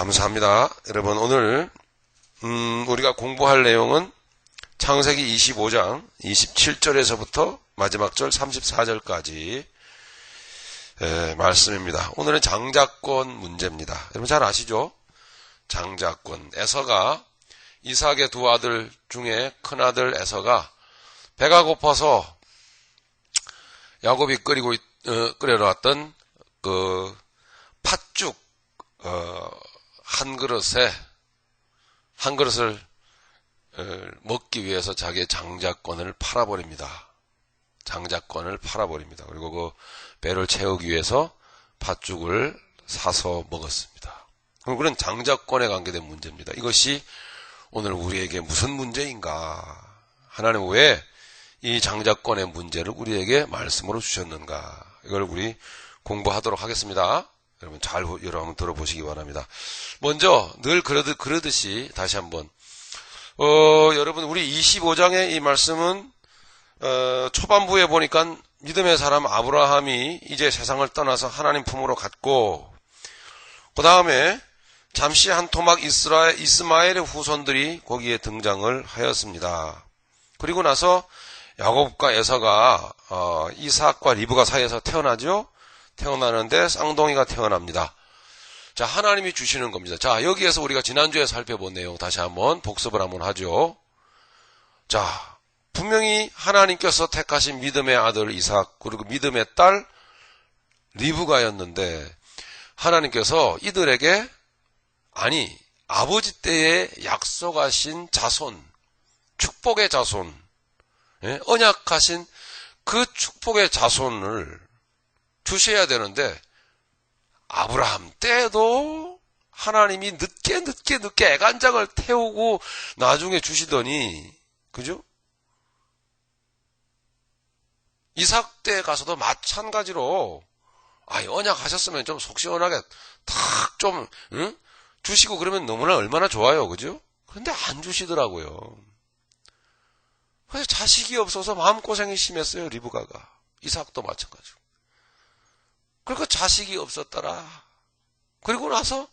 감사합니다. 여러분 오늘 우리가 공부할 내용은 창세기 25장 27절에서부터 마지막 절 34절까지 말씀입니다. 오늘은 장자권 문제입니다. 여러분 잘 아시죠? 장자권. 에서가 이삭의 두 아들 중에 큰아들 에서가 배가 고파서 야곱이 끓여놨던 그 팥죽 한 그릇을 먹기 위해서 자기의 장자권을 팔아버립니다. 장자권을 팔아버립니다. 그리고 그 배를 채우기 위해서 팥죽을 사서 먹었습니다. 그런 장자권에 관계된 문제입니다. 이것이 오늘 우리에게 무슨 문제인가? 하나님 왜 이 장자권의 문제를 우리에게 말씀으로 주셨는가? 이걸 우리 공부하도록 하겠습니다. 여러분 여러분 들어보시기 바랍니다. 먼저 늘 그러듯이 다시 한번 여러분 우리 25장의 이 말씀은 초반부에 보니까 믿음의 사람 아브라함이 이제 세상을 떠나서 하나님 품으로 갔고, 그 다음에 잠시 한 토막 이스마엘의 후손들이 거기에 등장을 하였습니다. 그리고 나서 야곱과 에서가 이삭과 리브가 사이에서 태어나죠. 태어나는데 쌍둥이가 태어납니다. 자, 하나님이 주시는 겁니다. 자, 여기에서 우리가 지난주에 살펴본 내용 다시 한번 복습을 한번 하죠. 자, 분명히 하나님께서 택하신 믿음의 아들 이삭, 그리고 믿음의 딸 리브가였는데, 하나님께서 이들에게 아버지 때에 약속하신 자손, 축복의 자손, 언약하신 그 축복의 자손을 주셔야 되는데, 아브라함 때도 하나님이 늦게 애간장을 태우고 나중에 주시더니, 그죠? 이삭 때 가서도 마찬가지로, 언약하셨으면 좀 속 시원하게 탁 좀, 주시고 그러면 너무나 얼마나 좋아요. 그죠? 그런데 안 주시더라고요. 그래서 자식이 없어서 마음고생이 심했어요, 리브가가. 이삭도 마찬가지고. 그리고 자식이 없었더라. 그리고 나서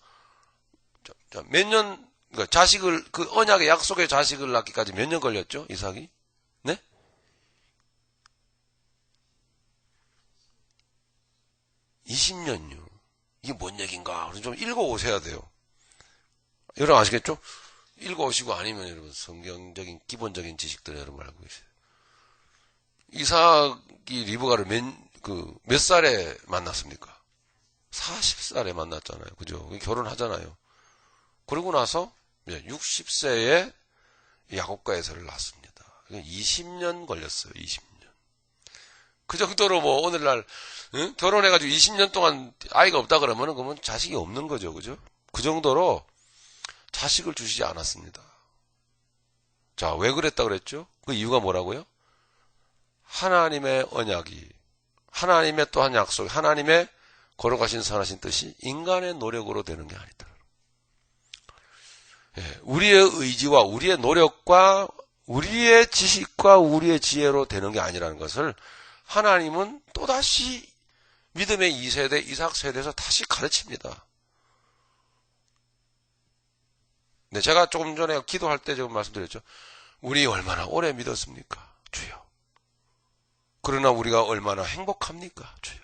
몇 년, 자식을, 그 언약의 약속의 자식을 낳기까지 몇 년 걸렸죠, 이삭이? 네? 20년요. 이게 뭔 얘기인가? 좀 읽어오셔야 돼요. 여러분 아시겠죠? 읽어오시고 아니면 여러분 성경적인 기본적인 지식들 여러분 알고 계세요. 이삭이 리브가를 몇 살에 만났습니까? 40살에 만났잖아요. 그죠? 결혼하잖아요. 그러고 나서 60세에 야곱과 에서를 낳습니다. 20년 걸렸어요. 20년. 그 정도로 오늘날 결혼해가지고 20년 동안 아이가 없다 그러면 자식이 없는 거죠. 그죠? 그 정도로 자식을 주시지 않았습니다. 자, 왜 그랬다 그랬죠? 그 이유가 뭐라고요? 하나님의 언약이, 하나님의 또한 약속, 하나님의 걸어가신 선하신 뜻이 인간의 노력으로 되는 게 아니다. 우리의 의지와 우리의 노력과 우리의 지식과 우리의 지혜로 되는 게 아니라는 것을 하나님은 또다시 믿음의 2세대, 이삭 세대에서 다시 가르칩니다. 네, 제가 조금 전에 기도할 때 지금 말씀드렸죠. 우리 얼마나 오래 믿었습니까? 주여. 그러나 우리가 얼마나 행복합니까? 주여.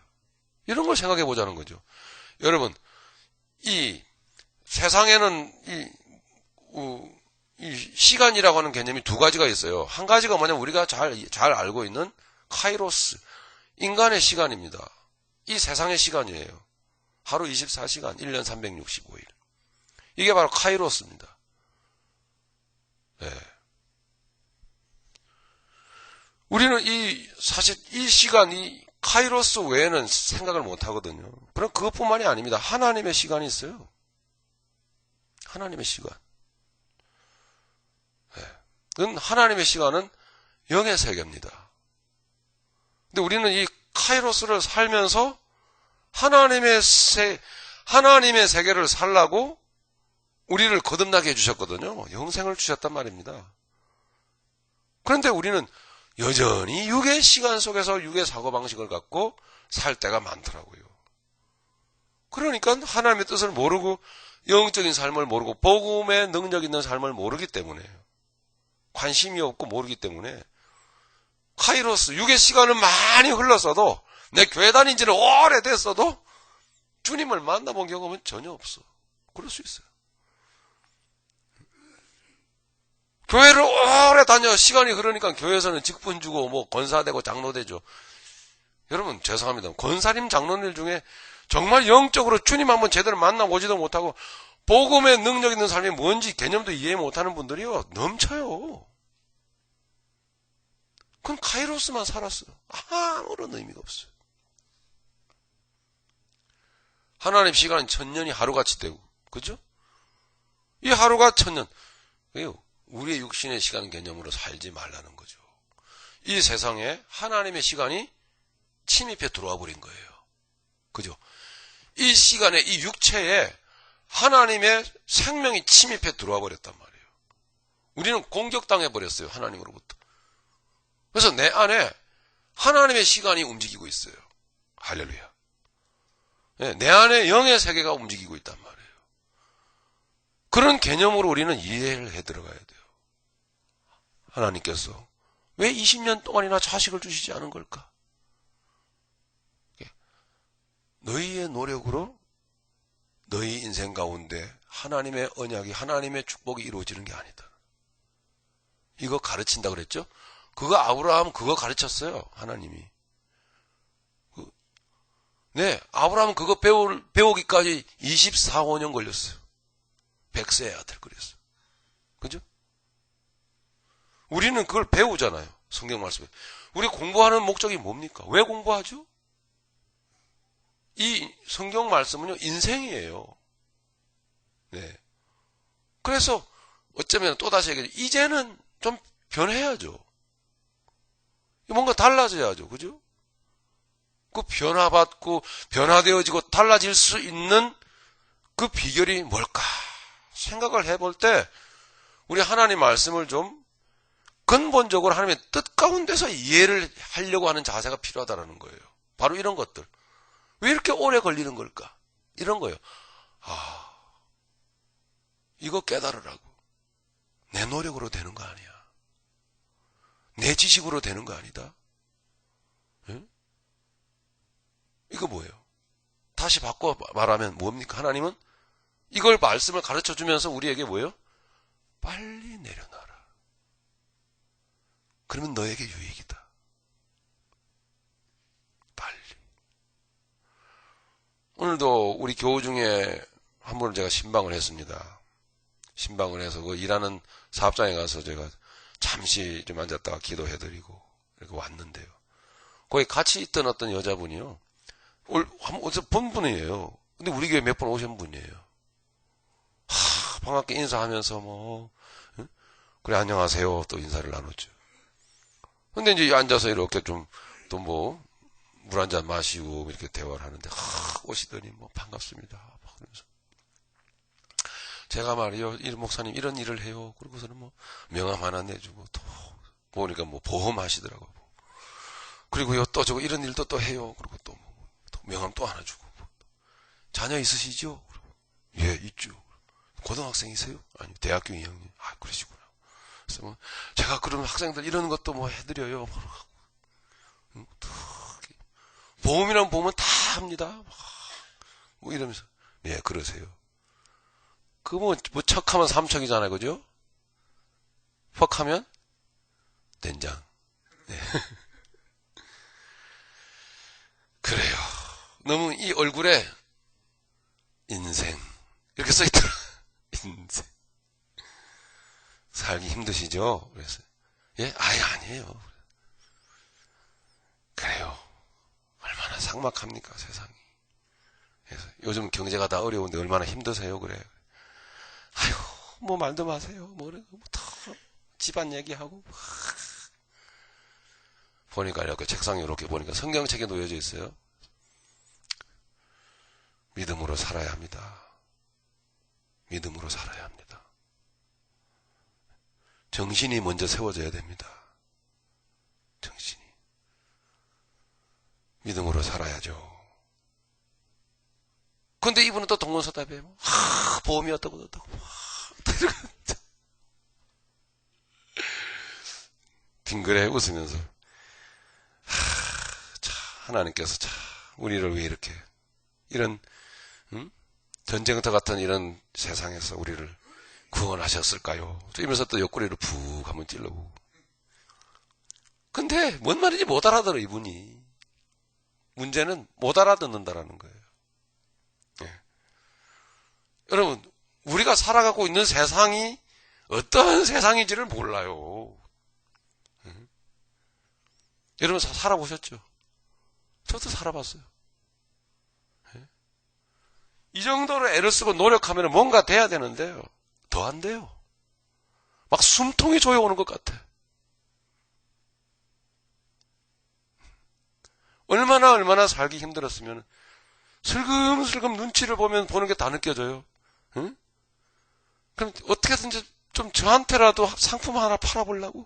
이런 걸 생각해 보자는 거죠. 여러분, 이 세상에는 이 시간이라고 하는 개념이 두 가지가 있어요. 한 가지가 뭐냐면 우리가 잘 알고 있는 카이로스, 인간의 시간입니다. 이 세상의 시간이에요. 하루 24시간, 1년 365일. 이게 바로 카이로스입니다. 네. 우리는 사실 이 시간, 이 카이로스 외에는 생각을 못 하거든요. 그럼 그것뿐만이 아닙니다. 하나님의 시간이 있어요. 하나님의 시간. 네. 하나님의 시간은 영의 세계입니다. 근데 우리는 이 카이로스를 살면서 하나님의 세계를 살라고 우리를 거듭나게 해주셨거든요. 영생을 주셨단 말입니다. 그런데 우리는 여전히 육의 시간 속에서 육의 사고방식을 갖고 살 때가 많더라고요. 그러니까 하나님의 뜻을 모르고 영적인 삶을 모르고 복음의 능력 있는 삶을 모르기 때문에, 관심이 없고 모르기 때문에 카이로스, 육의 시간은 많이 흘렀어도, 내 교회 다닌 지는 오래됐어도 주님을 만나본 경험은 전혀 없어. 그럴 수 있어요. 교회를 오래 다녀 시간이 흐르니까 교회에서는 직분 주고 뭐 권사되고 장로되죠. 여러분 죄송합니다. 권사님 장로님 중에 정말 영적으로 주님 한번 제대로 만나보지도 못하고 복음의 능력 있는 삶이 뭔지 개념도 이해 못하는 분들이요 넘쳐요. 그건 카이로스만 살았어요. 아무런 의미가 없어요. 하나님 시간은 1000년이 하루같이 되고, 그죠? 이 하루가 1000년. 왜요? 우리의 육신의 시간 개념으로 살지 말라는 거죠. 이 세상에 하나님의 시간이 침입해 들어와 버린 거예요. 그죠? 이 시간에, 이 육체에 하나님의 생명이 침입해 들어와 버렸단 말이에요. 우리는 공격당해 버렸어요. 하나님으로부터. 그래서 내 안에 하나님의 시간이 움직이고 있어요. 할렐루야. 내 안에 영의 세계가 움직이고 있단 말이에요. 그런 개념으로 우리는 이해를 해 들어가야 돼요. 하나님께서 왜 20년 동안이나 자식을 주시지 않은 걸까? 너희의 노력으로 너희 인생 가운데 하나님의 언약이, 하나님의 축복이 이루어지는 게 아니다. 이거 가르친다 그랬죠? 그거 아브라함 그거 가르쳤어요. 하나님이. 네, 아브라함 그거 배우기까지 24, 5년 걸렸어요. 100세의 아들 그랬어요. 그죠? 우리는 그걸 배우잖아요. 성경 말씀에. 우리 공부하는 목적이 뭡니까? 왜 공부하죠? 이 성경 말씀은요, 인생이에요. 네. 그래서 어쩌면 또다시 얘기하죠. 이제는 좀 변해야죠. 뭔가 달라져야죠. 그죠? 그 변화받고 변화되어지고 달라질 수 있는 그 비결이 뭘까 생각을 해볼 때 우리 하나님 말씀을 좀 근본적으로 하나님의 뜻 가운데서 이해를 하려고 하는 자세가 필요하다는 거예요. 바로 이런 것들. 왜 이렇게 오래 걸리는 걸까? 이런 거예요. 이거 깨달으라고. 내 노력으로 되는 거 아니야. 내 지식으로 되는 거 아니다. 응? 이거 뭐예요? 다시 바꿔 말하면 뭡니까? 하나님은 이걸 말씀을 가르쳐 주면서 우리에게 뭐예요? 빨리 내려놔라. 그러면 너에게 유익이다. 빨리. 오늘도 우리 교우 중에 한 분을 제가 신방을 했습니다. 신방을 해서 그 일하는 사업장에 가서 제가 잠시 좀 앉았다가 기도해드리고 이렇게 왔는데요. 거기 같이 있던 어떤 여자분이요. 어디서 본 분이에요. 근데 우리 교회 몇 번 오신 분이에요. 반갑게 인사하면서 응? 그래 안녕하세요 또 인사를 나눴죠. 근데 이제 앉아서 이렇게 좀 또 물 한 잔 마시고 이렇게 대화를 하는데 오시더니 반갑습니다 그러면서 제가 말이요 이 목사님 이런 일을 해요. 그러고서는 명함 하나 내주고 또 보니까 보험 하시더라고. 그리고요 또 저거 이런 일도 또 해요. 그리고 또 명함 또 하나 주고 자녀 있으시죠? 예 있죠. 고등학생이세요? 아니 대학교 2학년. 그러시구나. 그래서 제가 그런 학생들 이런 것도 해드려요. 보험이란 보험은 다 합니다. 이러면서 예 그러세요. 척하면 삼척이잖아요, 그죠? 퍽하면 된장. 네. 그래요. 너무 이 얼굴에 인생 이렇게 써있더라. 인생. 살기 힘드시죠? 그래서 예, 아예 아니에요. 그래요. 얼마나 삭막합니까, 세상이. 그래서 요즘 경제가 다 어려운데 얼마나 힘드세요, 그래. 아유, 말도 마세요. 다 집안 얘기하고. 보니까 이렇게 책상에 이렇게 보니까 성경책에 놓여져 있어요. 믿음으로 살아야 합니다. 믿음으로 살아야 합니다. 정신이 먼저 세워져야 됩니다. 정신이. 믿음으로 살아야죠. 근데 이분은 또 동문서답이에요. 보험이 어떠고 어떠고. 빙그레 웃으면서. 하나님께서 우리를 왜 이렇게, 이런, 전쟁터 같은 이런 세상에서 우리를 구원하셨을까요? 이러면서 또 옆구리를 푹 한번 찔러보고. 근데 뭔 말인지 못 알아들어, 이분이. 문제는 못 알아듣는다라는 거예요. 예. 여러분, 우리가 살아가고 있는 세상이 어떤 세상인지를 몰라요. 예. 여러분 살아보셨죠? 저도 살아봤어요. 예. 이 정도로 애를 쓰고 노력하면 뭔가 돼야 되는데요. 더 안 돼요. 막 숨통이 조여오는 것 같아. 얼마나 살기 힘들었으면 슬금슬금 눈치를 보는 게 다 느껴져요. 응? 그럼 어떻게든지 좀 저한테라도 상품 하나 팔아보려고.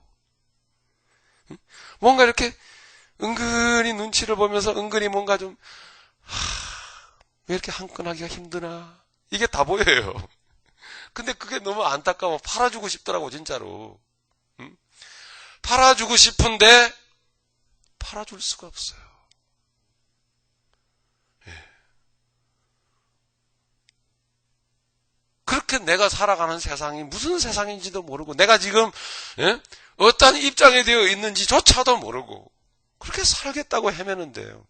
응? 뭔가 이렇게 은근히 눈치를 보면서 은근히 뭔가 좀 왜 이렇게 한건하기가 힘드나. 이게 다 보여요. 근데 그게 너무 안타까워. 팔아주고 싶더라고 진짜로. 응? 팔아주고 싶은데 팔아줄 수가 없어요. 그렇게 내가 살아가는 세상이 무슨 세상인지도 모르고 내가 지금 어떤 입장에 되어 있는지조차도 모르고 그렇게 살겠다고 헤매는데요.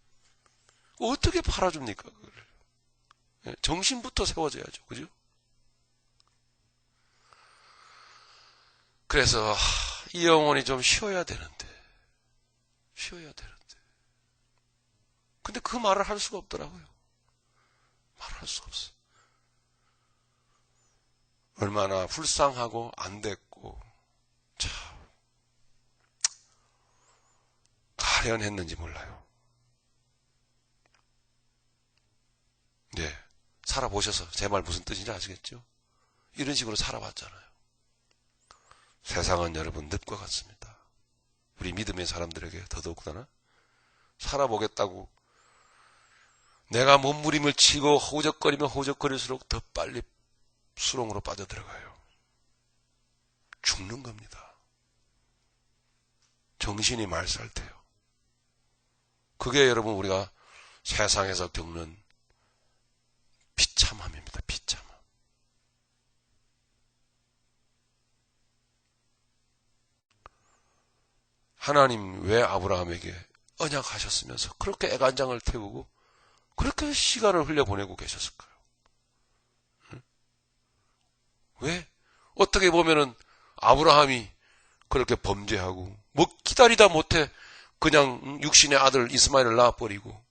어떻게 팔아줍니까? 그걸. 정신부터 세워져야죠. 그죠? 그래서 이 영혼이 좀 쉬어야 되는데 근데 그 말을 할 수가 없더라고요. 말을 할 수가 없어. 얼마나 불쌍하고 안 됐고 참 가련했는지 몰라요. 네, 살아보셔서 제 말 무슨 뜻인지 아시겠죠? 이런 식으로 살아봤잖아요. 세상은 여러분 늪과 같습니다. 우리 믿음의 사람들에게 더더욱다나 살아보겠다고 내가 몸부림을 치고 허우적거리면 허우적거릴수록 더 빨리 수렁으로 빠져들어가요. 죽는 겁니다. 정신이 말살돼요. 그게 여러분 우리가 세상에서 겪는 비참함입니다. 비참함. 하나님 왜 아브라함에게 언약하셨으면서 그렇게 애간장을 태우고 그렇게 시간을 흘려보내고 계셨을까요? 왜? 어떻게 보면은 아브라함이 그렇게 범죄하고 뭐 기다리다 못해 그냥 육신의 아들 이스마엘을 낳아버리고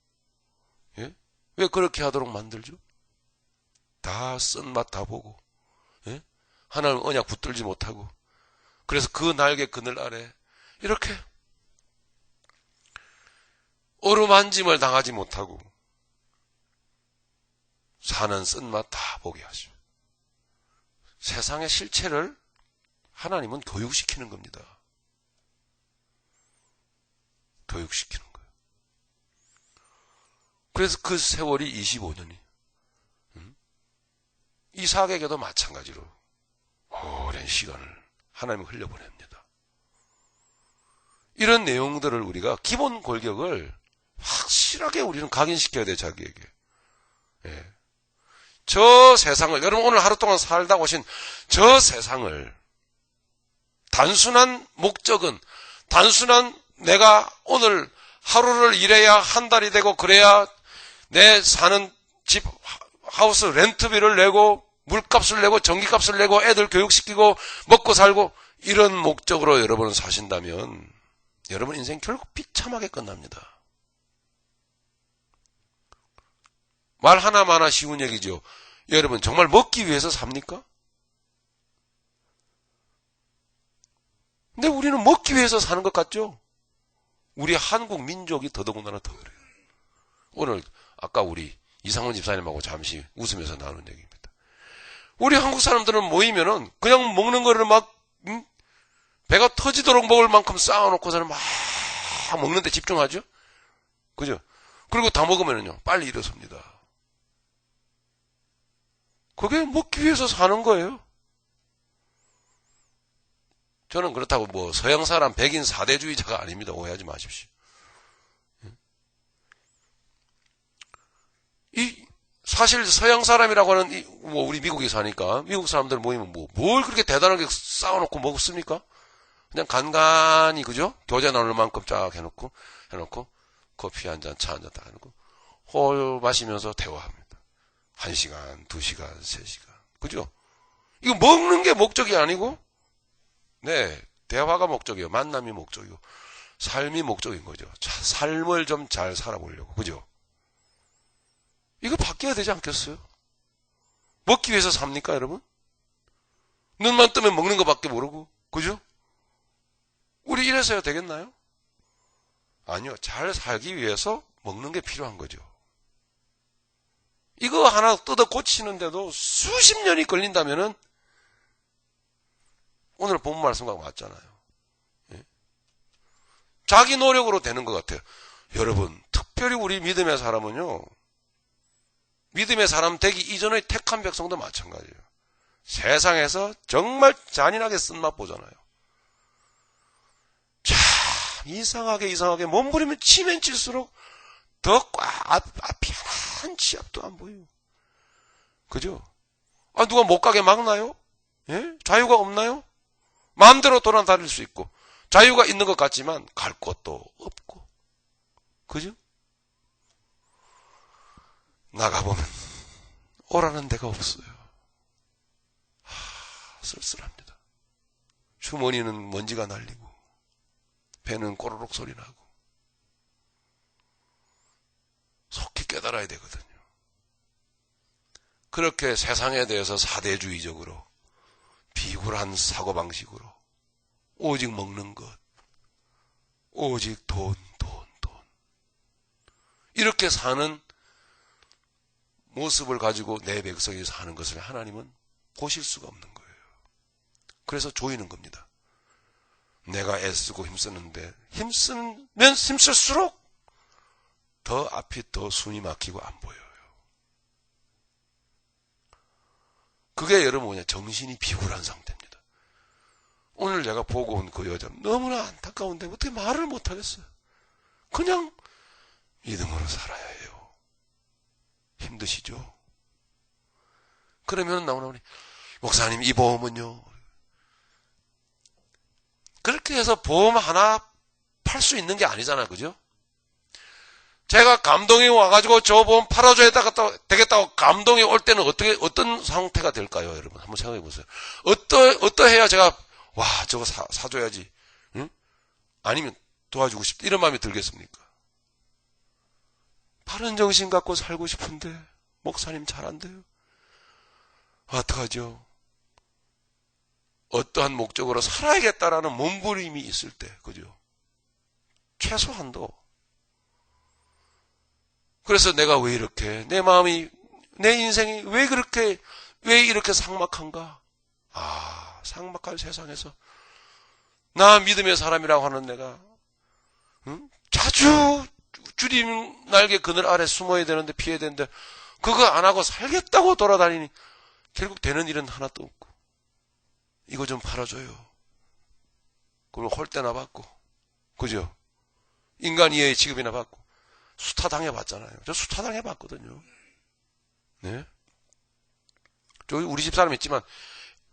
예? 왜 그렇게 하도록 만들죠? 다 쓴맛 다 보고 예? 하나님 언약 붙들지 못하고 그래서 그 날개 그늘 아래 이렇게 어루만짐을 당하지 못하고 사는 쓴맛 다 보게 하시오. 세상의 실체를 하나님은 교육시키는 겁니다. 교육시키는 거예요. 그래서 그 세월이 25년이. 이삭에게도 마찬가지로 오랜 시간을 하나님이 흘려보냅니다. 이런 내용들을 우리가 기본 골격을 확실하게 우리는 각인시켜야 돼, 자기에게. 예. 저 세상을, 여러분 오늘 하루 동안 살다 오신 저 세상을 단순한 목적은, 단순한 내가 오늘 하루를 일해야 한 달이 되고 그래야 내 사는 집, 하우스 렌트비를 내고 물값을 내고 전기값을 내고 애들 교육시키고 먹고 살고 이런 목적으로 여러분은 사신다면 여러분 인생 결국 비참하게 끝납니다. 말 하나마나 쉬운 얘기죠. 여러분 정말 먹기 위해서 삽니까? 근데 우리는 먹기 위해서 사는 것 같죠? 우리 한국 민족이 더더군다나 더 그래요. 오늘 아까 우리 이상원 집사님하고 잠시 웃으면서 나눈 얘기입니다. 우리 한국 사람들은 모이면은 그냥 먹는 거를 막 배가 터지도록 먹을 만큼 쌓아놓고서는 막 먹는 데 집중하죠? 그죠? 그리고 다 먹으면은요 빨리 일어섭니다. 그게 먹기 위해서 사는 거예요. 저는 그렇다고 뭐 서양 사람 백인 사대주의자가 아닙니다. 오해하지 마십시오. 사실 서양 사람이라고 하는 뭐 우리 미국에 사니까 미국 사람들 모이면 뭘 그렇게 대단하게 쌓아놓고 먹습니까? 그냥 간간히 그죠? 교재 나눌 만큼 쫙 해놓고 커피 한 잔, 차 한 잔 딱 해놓고 홀 마시면서 대화합니다. 1시간, 2시간, 3시간. 그죠? 이거 먹는 게 목적이 아니고, 네, 대화가 목적이에요. 만남이 목적이고, 삶이 목적인 거죠. 삶을 좀 잘 살아보려고. 그죠? 이거 바뀌어야 되지 않겠어요? 먹기 위해서 삽니까, 여러분? 눈만 뜨면 먹는 것밖에 모르고. 그죠? 우리 이래서야 되겠나요? 아니요. 잘 살기 위해서 먹는 게 필요한 거죠. 이거 하나 뜯어 고치는데도 수십 년이 걸린다면은 오늘 본 말씀과 맞잖아요. 예? 자기 노력으로 되는 것 같아요. 여러분, 특별히 우리 믿음의 사람은요. 믿음의 사람 되기 이전의 택한 백성도 마찬가지예요. 세상에서 정말 잔인하게 쓴맛 보잖아요. 참 이상하게 몸부리면 치면 칠수록 더 앞이 한 치 앞도 안 보여요. 그죠? 누가 못 가게 막나요? 예? 자유가 없나요? 마음대로 돌아다닐 수 있고 자유가 있는 것 같지만 갈 곳도 없고. 그죠? 나가보면 오라는 데가 없어요. 쓸쓸합니다. 주머니는 먼지가 날리고 배는 꼬르륵 소리 나고 속히 깨달아야 되거든요. 그렇게 세상에 대해서 사대주의적으로 비굴한 사고방식으로 오직 먹는 것, 오직 돈 이렇게 사는 모습을 가지고 내 백성이 사는 것을 하나님은 보실 수가 없는 거예요. 그래서 조이는 겁니다. 내가 애쓰고 힘쓰는데 힘쓰면 힘쓸수록 더 앞이 더 숨이 막히고 안 보여요. 그게 여러분 뭐냐? 정신이 비굴한 상태입니다. 오늘 제가 보고 온 그 여자 너무나 안타까운데 어떻게 말을 못하겠어요. 그냥 믿음으로 살아야 해요. 힘드시죠? 그러면 나오니 목사님 이 보험은요? 그렇게 해서 보험 하나 팔 수 있는 게 아니잖아요. 그죠? 제가 감동이 와가지고 저 보험 팔아줘야 되겠다고 감동이 올 때는 어떤 상태가 될까요? 여러분 한번 생각해 보세요. 어떠해야 제가 저거 사줘야지. 응? 아니면 도와주고 싶다 이런 마음이 들겠습니까? 바른 정신 갖고 살고 싶은데 목사님 잘 안 돼요. 어떡하죠? 어떠한 목적으로 살아야겠다라는 몸부림이 있을 때, 그죠? 최소한도. 그래서 내가 왜 이렇게, 내 마음이, 내 인생이 왜 이렇게 삭막한가? 삭막한 세상에서, 나 믿음의 사람이라고 하는 내가, 자주 주님 날개 그늘 아래 숨어야 되는데, 피해야 되는데, 그거 안 하고 살겠다고 돌아다니니, 결국 되는 일은 하나도 없고, 이거 좀 팔아줘요. 그러면 홀대나 받고, 그죠? 인간 이해의 취급이나 받고, 수타 당해봤잖아요. 저 수타 당해봤거든요. 네? 저기 우리 집사람 있지만,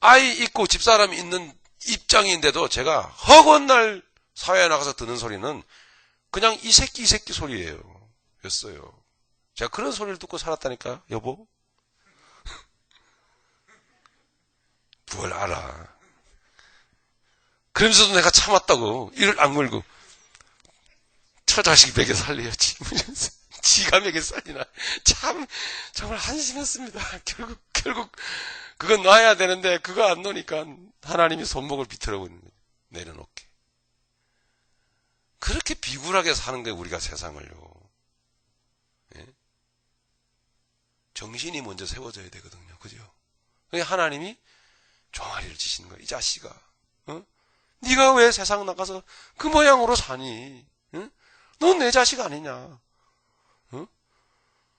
아이 있고 집사람이 있는 입장인데도 제가 허구한 날 사회에 나가서 듣는 소리는 그냥 이 새끼 소리예요. 였어요. 제가 그런 소리를 듣고 살았다니까, 여보. 뭘 알아. 그러면서도 내가 참았다고. 이를 악물고. 저 자식 먹여 살려야지. 지가 먹여 살리나. 참, 정말 한심했습니다. 결국, 그거 놔야 되는데, 그거 안 놓으니까 하나님이 손목을 비틀어 버리는 거예요. 내려놓게. 그렇게 비굴하게 사는 거예요, 우리가 세상을요. 예? 정신이 먼저 세워져야 되거든요. 그죠? 그러니까 하나님이 종아리를 치시는 거야. 이 자식아. 어? 네가 왜 세상 나가서 그 모양으로 사니? 응? 넌 내 자식 아니냐? 어?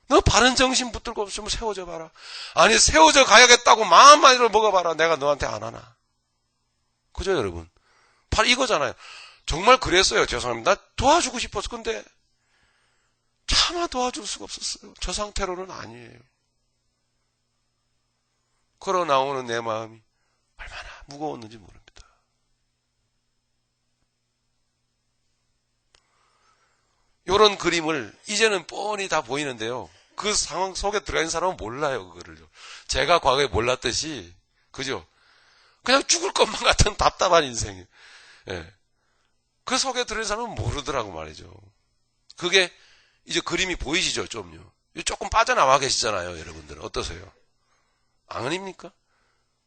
너 바른 정신 붙들고 없으면 세워져 봐라. 아니, 세워져 가야겠다고 마음만으로 먹어봐라. 내가 너한테 안 하나. 그죠, 여러분? 바로 이거잖아요. 정말 그랬어요. 죄송합니다. 나 도와주고 싶었어. 근데 차마 도와줄 수가 없었어요. 저 상태로는 아니에요. 걸어 나오는 내 마음이 얼마나 무거웠는지 모릅니다. 이런 그림을 이제는 뻔히 다 보이는데요. 그 상황 속에 들어가 있는 사람은 몰라요, 그거를요. 제가 과거에 몰랐듯이, 그죠? 그냥 죽을 것만 같은 답답한 인생이에요. 예. 그 속에 들어있는 사람은 모르더라고 말이죠. 그게 이제 그림이 보이시죠, 좀요. 조금 빠져나와 계시잖아요, 여러분들. 어떠세요? 아닙니까?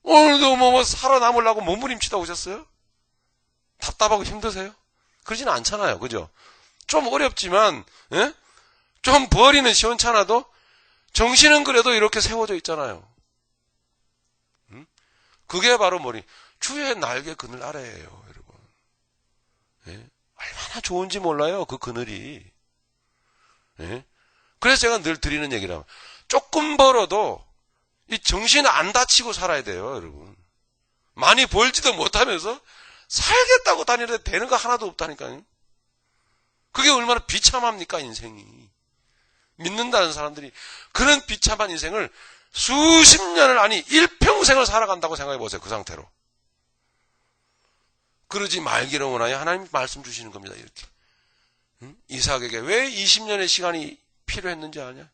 오늘도 뭐 살아남으려고 몸부림치다 오셨어요? 답답하고 힘드세요? 그러진 않잖아요, 그죠? 좀 어렵지만, 예? 좀 버리는 시원찮아도 정신은 그래도 이렇게 세워져 있잖아요. 그게 바로 주의 날개 그늘 아래예요, 여러분. 예? 얼마나 좋은지 몰라요, 그 그늘이. 예? 그래서 제가 늘 드리는 얘기라, 조금 벌어도 이 정신 안 다치고 살아야 돼요, 여러분. 많이 벌지도 못하면서 살겠다고 다니는데 되는 거 하나도 없다니까요. 그게 얼마나 비참합니까, 인생이. 믿는다는 사람들이 그런 비참한 인생을 수십 년을, 아니 일평생을 살아간다고 생각해 보세요. 그 상태로. 그러지 말기를 원하여 하나님 말씀 주시는 겁니다. 이렇게. 이삭에게 왜 20년의 시간이 필요했는지 아냐?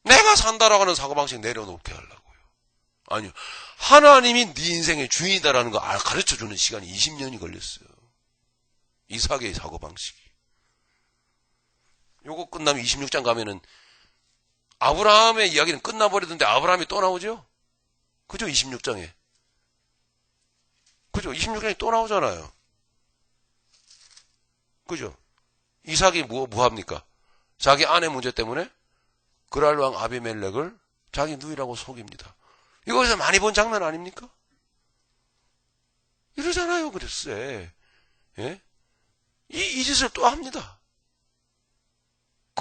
내가 산다라고 하는 사고방식 내려놓게 하려고요. 아니요. 하나님이 네 인생의 주인이다라는 거 가르쳐주는 시간이 20년이 걸렸어요. 이삭의 사고방식이. 요거 끝나면 26장 가면은 아브라함의 이야기는 끝나버리던데 아브라함이 또 나오죠? 그죠? 26장에. 그죠? 26장에 또 나오잖아요. 그죠? 이삭이 뭐합니까? 자기 아내 문제 때문에 그랄 왕 아비멜렉을 자기 누이라고 속입니다. 이거에서 많이 본 장면 아닙니까? 이러잖아요, 그랬어요. 예? 이 짓을 또 합니다.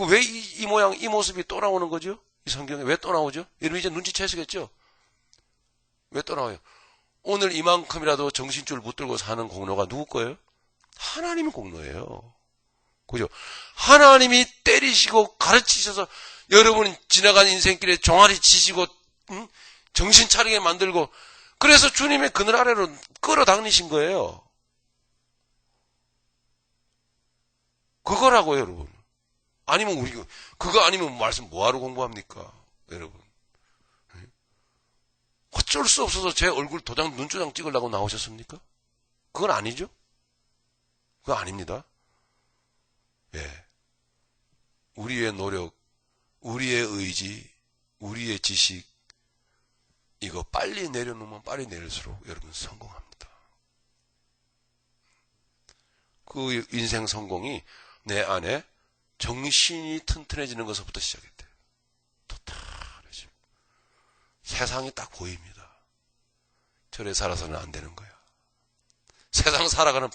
왜 이 모양, 이 모습이 또 나오는 거죠? 이 성경에 왜 또 나오죠? 여러분 이제 눈치채시겠죠? 왜 또 나와요? 오늘 이만큼이라도 정신줄 붙들고 사는 공로가 누구 거예요? 하나님의 공로예요. 그죠? 하나님이 때리시고 가르치셔서 여러분 지나간 인생길에 종아리 치시고 정신 차리게 만들고 그래서 주님의 그늘 아래로 끌어당기신 거예요. 그거라고요, 여러분. 아니면 그거 아니면 말씀 뭐하러 공부합니까? 여러분. 어쩔 수 없어서 제 얼굴 도장, 눈조장 찍으려고 나오셨습니까? 그건 아니죠? 그거 아닙니다. 예. 우리의 노력, 우리의 의지, 우리의 지식, 이거 빨리 내려놓으면 빨리 내릴수록 여러분 성공합니다. 그 인생 성공이 내 안에 정신이 튼튼해지는 것부터 시작했대요. 토탈해지고. 세상이 딱 보입니다. 저래 살아서는 안 되는 거야. 세상 살아가는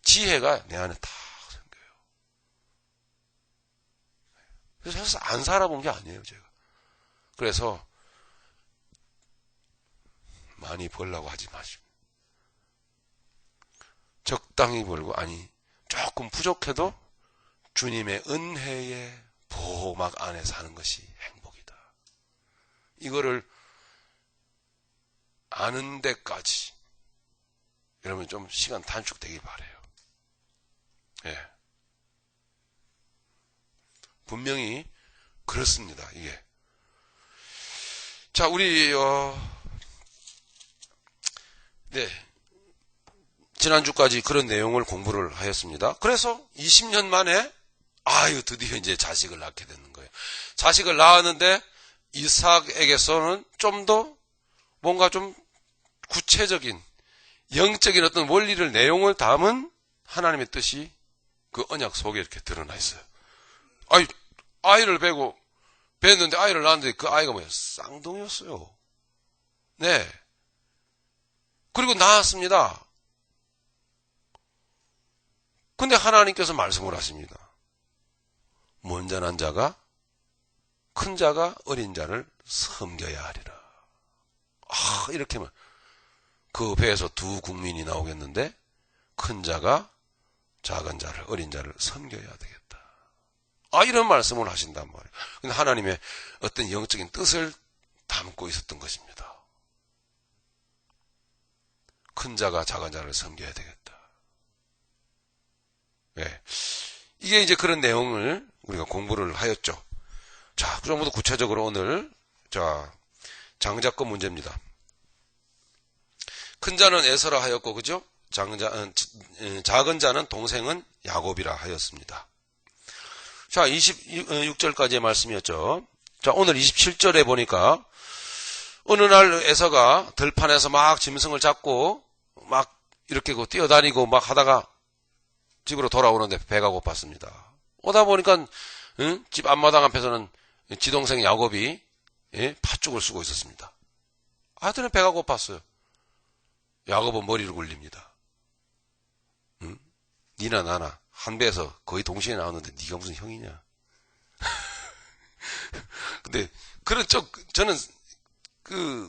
지혜가 내 안에 딱 생겨요. 그래서 안 살아본 게 아니에요, 제가. 그래서 많이 벌라고 하지 마시고. 적당히 벌고, 아니, 조금 부족해도 주님의 은혜의 보호막 안에 사는 것이 행복이다. 이거를 아는 데까지 여러분 좀 시간 단축되길 바라요. 예. 분명히 그렇습니다. 이게. 자, 우리 네. 지난주까지 그런 내용을 공부를 하였습니다. 그래서 20년 만에 드디어 이제 자식을 낳게 되는 거예요. 자식을 낳았는데 이삭에게서는 좀 더 뭔가 좀 구체적인 영적인 어떤 원리를 내용을 담은 하나님의 뜻이 그 언약 속에 이렇게 드러나 있어요. 아이를 뵀는데 아이를 낳았는데 그 아이가 뭐예요? 쌍둥이였어요. 네. 그리고 낳았습니다. 근데 하나님께서 말씀을 하십니다. 먼저 난 자가 큰 자가 어린 자를 섬겨야 하리라. 이렇게만 그 배에서 두 국민이 나오겠는데 큰 자가 작은 자를 어린 자를 섬겨야 되겠다. 이런 말씀을 하신단 말이에요. 근데 하나님의 어떤 영적인 뜻을 담고 있었던 것입니다. 큰 자가 작은 자를 섬겨야 되겠다. 네. 이게 이제 그런 내용을 우리가 공부를 하였죠. 자, 좀 더 구체적으로 오늘, 장자권 문제입니다. 큰 자는 에서라 하였고, 그죠? 작은 자는 동생은 야곱이라 하였습니다. 자, 26절까지의 말씀이었죠. 자, 오늘 27절에 보니까, 어느 날 에서가 들판에서 막 짐승을 잡고, 막 이렇게 뛰어다니고 막 하다가 집으로 돌아오는데 배가 고팠습니다. 오다 보니까, 집 앞마당 앞에서는 지동생 야곱이, 팥죽을 쓰고 있었습니다. 하여튼 배가 고팠어요. 야곱은 머리를 굴립니다. 니나 나나 한 배에서 거의 동시에 나왔는데 니가 무슨 형이냐. 근데 저는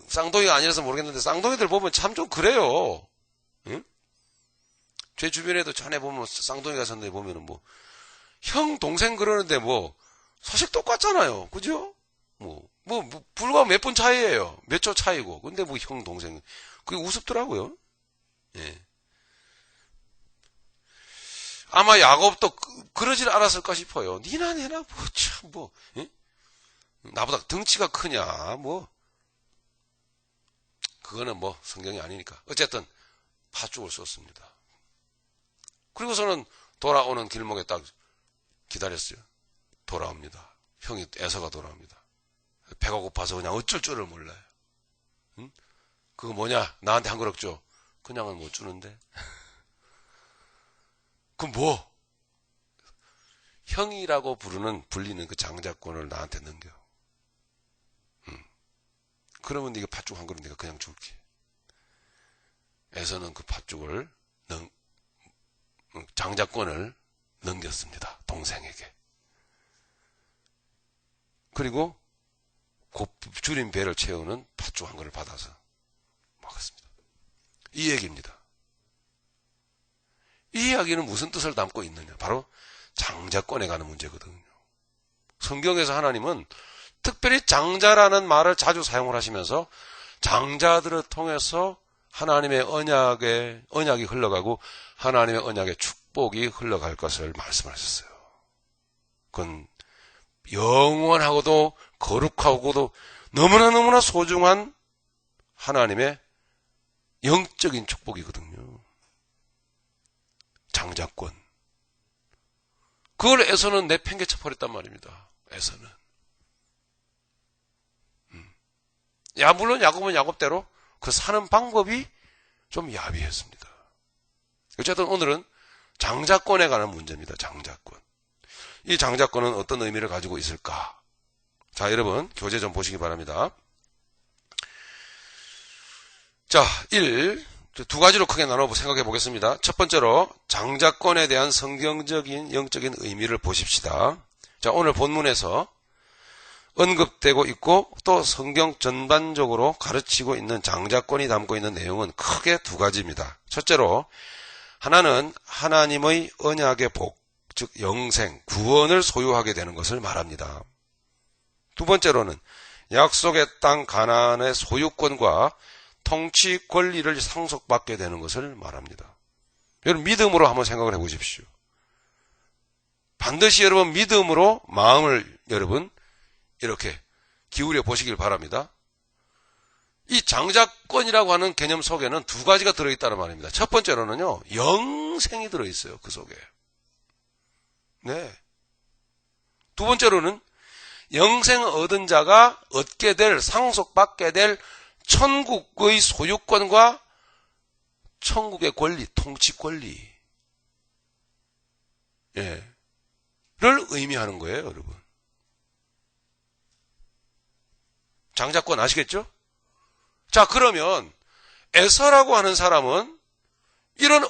쌍둥이가 아니라서 모르겠는데 쌍둥이들 보면 참 좀 그래요. 응? 제 주변에도 전에 보면 쌍둥이가 샀는데 보면은 형 동생 그러는데 사실 똑같잖아요. 그죠? 불과 몇 분 차이예요. 몇 초 차이고. 근데 형 동생 그게 우습더라고요. 예. 아마 야곱도 그러질 않았을까 싶어요. 니나 내나 예? 나보다 덩치가 크냐 그거는 성경이 아니니까. 어쨌든 팥죽을 썼습니다. 그리고서는 돌아오는 길목에 딱 기다렸어요. 돌아옵니다. 형이 에서가 돌아옵니다. 배가 고파서 그냥 어쩔 줄을 몰라요. 응? 그거 뭐냐? 나한테 한 그릇 줘. 그냥은 못 주는데. 그럼 형이라고 불리는 그 장자권을 나한테 넘겨. 그러면 네가 팥죽 한 그릇 내가 그냥 줄게. 에서는 그 팥죽을 장자권을 넘겼습니다. 동생에게. 그리고 줄인 배를 채우는 팥죽 한 그릇을 받아서 먹었습니다. 이 얘기입니다. 이 이야기는 무슨 뜻을 담고 있느냐? 바로 장자권에 가는 문제거든요. 성경에서 하나님은 특별히 장자라는 말을 자주 사용을 하시면서 장자들을 통해서 하나님의 언약이 흘러가고 하나님의 언약의 축복이 흘러갈 것을 말씀하셨어요. 그건 영원하고도 거룩하고도 너무나 소중한 하나님의 영적인 축복이거든요. 장자권. 그걸 에서는 내팽개쳐 버렸단 말입니다. 에서는. 물론 야곱은 야곱대로 그 사는 방법이 좀 야비했습니다. 어쨌든 오늘은 장자권에 관한 문제입니다. 장자권. 이 장자권은 어떤 의미를 가지고 있을까? 자, 여러분 교재 좀 보시기 바랍니다. 자, 두 가지로 크게 나눠 생각해 보겠습니다. 첫 번째로 장자권에 대한 성경적인 영적인 의미를 보십시다. 자, 오늘 본문에서 언급되고 있고 또 성경 전반적으로 가르치고 있는 장자권이 담고 있는 내용은 크게 두 가지입니다. 첫째로 하나는 하나님의 언약의 복, 즉 영생, 구원을 소유하게 되는 것을 말합니다. 두 번째로는 약속의 땅 가나안의 소유권과 통치 권리를 상속받게 되는 것을 말합니다. 여러분 믿음으로 한번 생각을 해보십시오. 반드시 여러분 믿음으로 마음을 여러분 이렇게 기울여 보시길 바랍니다. 이 장자권이라고 하는 개념 속에는 두 가지가 들어있다는 말입니다. 첫 번째로는요, 영생이 들어있어요. 그 속에. 네. 두 번째로는 영생 얻은 자가 얻게 될, 상속받게 될 천국의 소유권과 천국의 권리, 통치 권리, 를 의미하는 거예요, 여러분. 장자권 아시겠죠? 자, 그러면 에서라고 하는 사람은 이런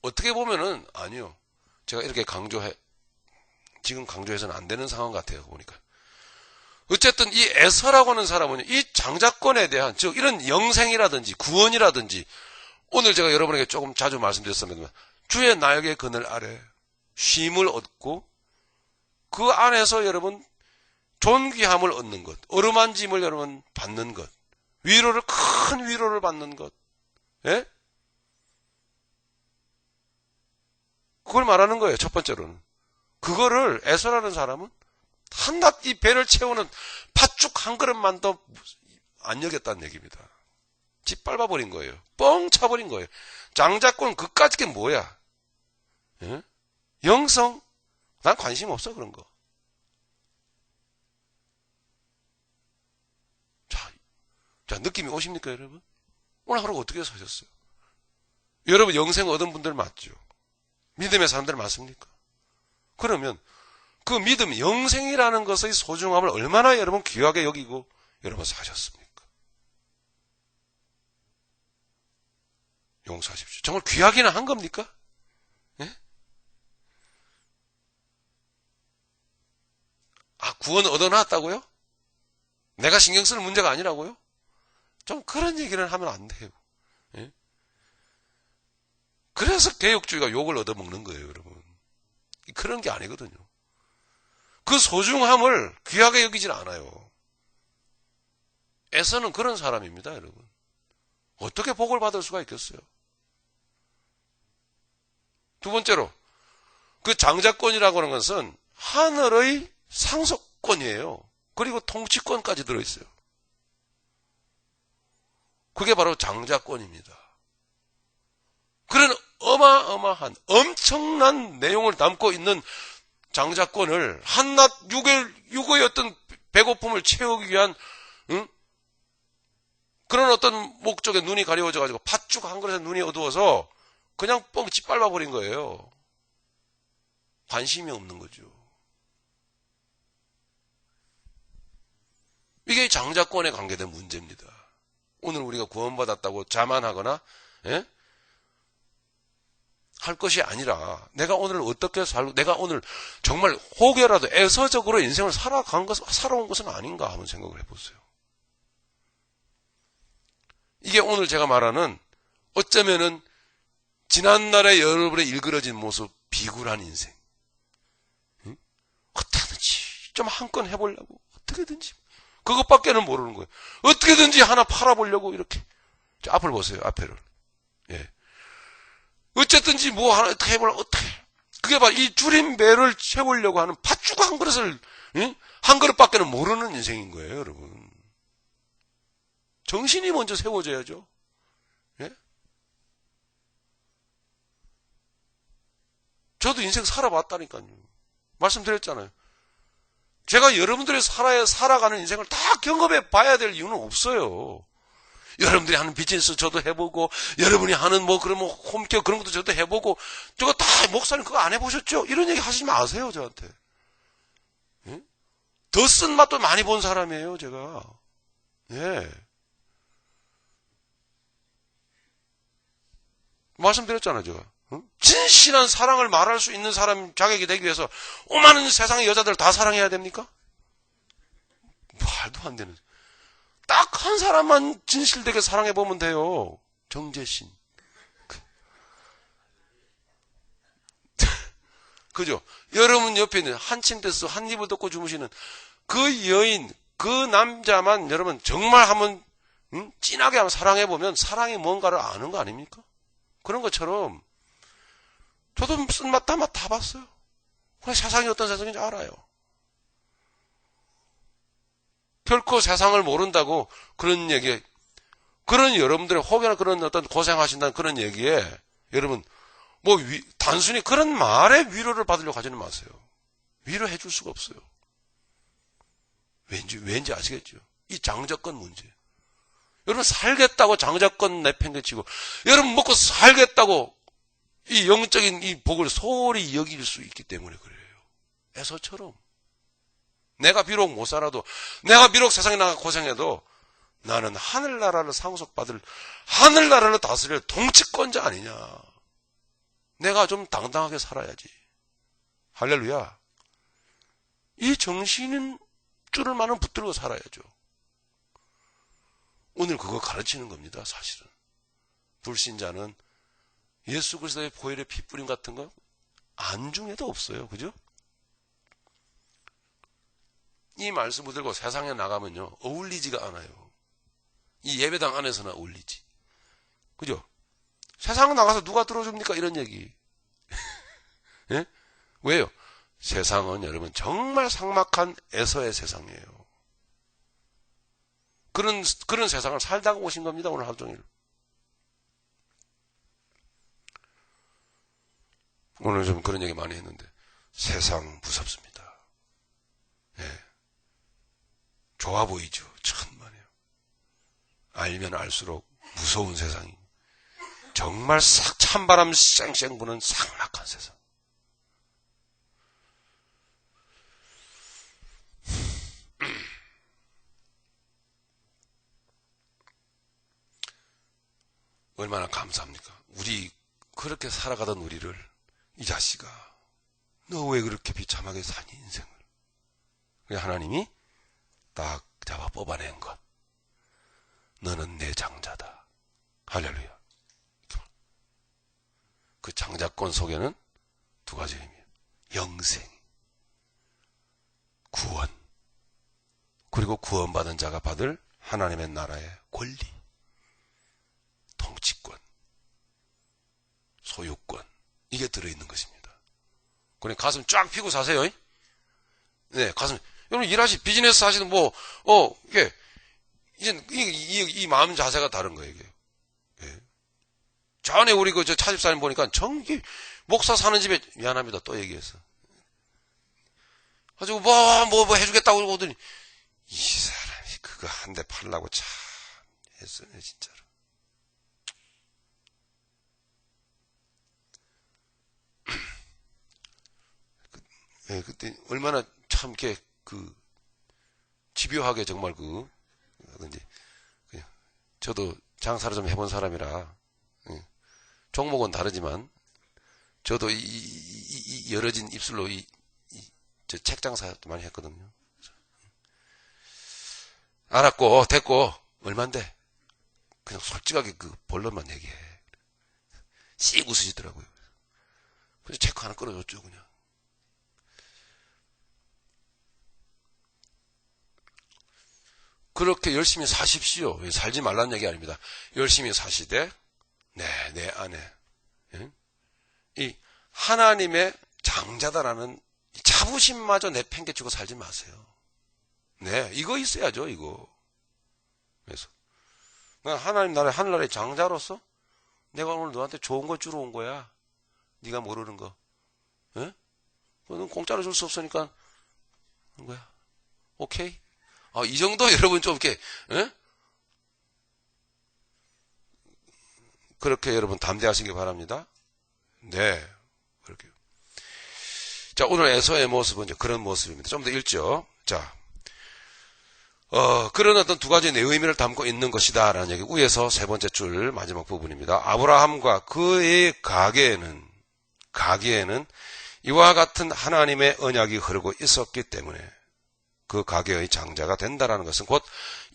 어떻게 보면은 아니요. 제가 이렇게 지금 강조해서는 안 되는 상황 같아요. 보니까 어쨌든 이 에서라고 하는 사람은 이 장자권에 대한, 즉 이런 영생이라든지 구원이라든지, 오늘 제가 여러분에게 조금 자주 말씀드렸습니다만 주의 나역의 그늘 아래 쉼을 얻고 그 안에서 여러분 존귀함을 얻는 것, 어루만짐을 여러분 받는 것, 위로를, 큰 위로를 받는 것, 예? 그걸 말하는 거예요. 첫 번째로는. 그거를 에서라는 사람은 한낱 이 배를 채우는 팥죽 한 그릇만도 안 여겼다는 얘기입니다. 짓밟아버린 거예요. 뻥 차버린 거예요. 장자권 그까짓 게 뭐야? 예? 영성? 난 관심 없어 그런 거. 자, 느낌이 오십니까 여러분? 오늘 하루 어떻게 사셨어요? 여러분 영생 얻은 분들 맞죠? 믿음의 사람들 맞습니까? 그러면 그 믿음, 영생이라는 것의 소중함을 얼마나 여러분 귀하게 여기고 여러분 사셨습니까? 용서하십시오. 정말 귀하기는 한 겁니까? 예? 아, 구원 얻어놨다고요? 내가 신경 쓸 문제가 아니라고요? 좀 그런 얘기를 하면 안 돼요. 예? 그래서 개혁주의가 욕을 얻어먹는 거예요, 여러분. 그런 게 아니거든요. 그 소중함을 귀하게 여기질 않아요. 에서는 그런 사람입니다, 여러분. 어떻게 복을 받을 수가 있겠어요? 두 번째로, 그 장자권이라고 하는 것은 하늘의 상속권이에요. 그리고 통치권까지 들어있어요. 그게 바로 장자권입니다. 그런 어마어마한 엄청난 내용을 담고 있는 장자권을 한낱 육의 어떤 배고픔을 채우기 위한 그런 어떤 목적에 눈이 가려워져 가지고 팥죽 한 그릇에 눈이 어두워서 그냥 뻥 짓밟아 버린 거예요. 관심이 없는 거죠. 이게 장자권에 관계된 문제입니다. 오늘 우리가 구원받았다고 자만하거나 예? 할 것이 아니라 내가 오늘 어떻게 살고 내가 오늘 정말 혹여라도 애서적으로 인생을 살아온 것은 아닌가 한번 생각을 해보세요. 이게 오늘 제가 말하는 어쩌면은 지난날에 여러분의 일그러진 모습, 비굴한 인생. 응? 어떻게든지 좀 한 건 해보려고 어떻게든지 그것밖에는 모르는 거예요. 어떻게든지 하나 팔아보려고 이렇게. 자, 앞을 보세요. 앞에를. 예. 어쨌든지 뭐 하나 어떻게 해보려고 어떻게. 그게 바로 이 줄인 배를 채우려고 하는 팥죽 한 그릇을 한 그릇밖에는 모르는 인생인 거예요, 여러분. 정신이 먼저 세워져야죠. 예? 저도 인생 살아봤다니까요. 말씀드렸잖아요. 제가 여러분들이 살아가는 인생을 다 경험해 봐야 될 이유는 없어요. 여러분들이 하는 비즈니스 저도 해보고, 여러분이 하는 그러면 홈케어 그런 것도 저도 해보고, 저거 다 목사님 그거 안 해보셨죠? 이런 얘기 하시지 마세요, 저한테. 예? 더 쓴 맛도 많이 본 사람이에요, 제가. 예. 말씀드렸잖아요, 제가. 진실한 사랑을 말할 수 있는 사람 자격이 되기 위해서 오만한 세상의 여자들 다 사랑해야 됩니까? 말도 안 되는. 딱 한 사람만 진실되게 사랑해보면 돼요. 정재신. 그죠? 여러분 옆에 있는 한 침대에서 한 입을 덮고 주무시는 그 여인, 그 남자만 여러분 정말 한번 진하게 한번 사랑해보면 사랑이 뭔가를 아는 거 아닙니까? 그런 것처럼 저도 쓴맛 단맛 다 봤어요. 그냥 세상이 어떤 세상인지 알아요. 결코 세상을 모른다고 그런 얘기에, 그런 여러분들의 혹여나 그런 어떤 고생하신다는 그런 얘기에 여러분 단순히 그런 말에 위로를 받으려고 하지는 마세요. 위로해 줄 수가 없어요. 왠지 아시겠죠? 이 장자권 문제. 여러분 살겠다고 장자권 내팽개치고 여러분 먹고 살겠다고 이 영적인 이 복을 소홀히 여길 수 있기 때문에 그래요. 에서처럼. 내가 비록 못 살아도, 내가 비록 세상에 나가 고생해도 나는 하늘나라를 상속받을, 하늘나라를 다스릴 통치권자 아니냐. 내가 좀 당당하게 살아야지. 할렐루야. 이 정신은 줄을 많은 붙들고 살아야죠. 오늘 그거 가르치는 겁니다. 사실은 불신자는 예수 그리스도의 보혈의 핏뿌림 같은 거 안중에도 없어요. 그죠? 이 말씀을 들고 세상에 나가면요 어울리지가 않아요. 이 예배당 안에서나 어울리지. 그죠? 세상 나가서 누가 들어줍니까? 이런 얘기. 예? 왜요? 세상은 여러분 정말 삭막한 에서의 세상이에요. 그런 세상을 살다가 오신 겁니다. 오늘 하루 종일. 오늘 좀 그런 얘기 많이 했는데 세상 무섭습니다. 예. 좋아 보이죠. 천만에요. 알면 알수록 무서운 세상이. 정말 싹 찬바람 쌩쌩 부는 삭막한 세상. 얼마나 감사합니까? 우리 그렇게 살아가던 우리를 이 자식아 너 왜 그렇게 비참하게 사니 인생을. 하나님이 딱 잡아 뽑아낸 것. 너는 내 장자다. 할렐루야. 그 장자권 속에는 두 가지 의미예요. 영생, 구원, 그리고 구원받은 자가 받을 하나님의 나라의 권리, 통치권, 소유권, 이게 들어있는 것입니다. 그러니 가슴 쫙 펴고 사세요. 네, 가슴. 여러분 비즈니스 하시는 이게 이제 이 마음 자세가 다른 거예요. 이게. 예. 전에 우리 저 차집사님 보니까 정기 목사 사는 집에 미안합니다. 또 얘기했어. 가지고 뭐 해주겠다고 오더니 이 사람이 그거 한 대 팔라고 참 했어요, 진짜로. 예, 그때 얼마나 참 이렇게 집요하게 정말 그런지 저도 장사를 좀 해본 사람이라 종목은 다르지만 저도 이 열어진 입술로 저 책 장사도 많이 했거든요. 알았고 됐고 얼만데 그냥 솔직하게 그 본론만 얘기해. 씩 웃으시더라고요. 그래서 체크 하나 끌어줬죠 그냥. 그렇게 열심히 사십시오. 살지 말라는 얘기 아닙니다. 열심히 사시되 내 안에 이 하나님의 장자다라는 자부심마저 내팽개치고 살지 마세요. 네, 이거 있어야죠. 이거. 그래서 하나님 나라의 하늘나라의 장자로서 내가 오늘 너한테 좋은 거 주러 온 거야. 네가 모르는 거. 예? 그건 공짜로 줄 수 없으니까 한 거야. 오케이? 이 정도 여러분 좀 이렇게 그렇게 여러분 담대하시기 바랍니다. 네, 그렇게. 자, 오늘 에서의 모습은 이제 그런 모습입니다. 좀 더 읽죠. 자, 그런 어떤 두 가지 내 의미를 담고 있는 것이다라는 얘기. 위에서 세 번째 줄 마지막 부분입니다. 아브라함과 그의 가계에는 이와 같은 하나님의 언약이 흐르고 있었기 때문에 그 가계의 장자가 된다라는 것은 곧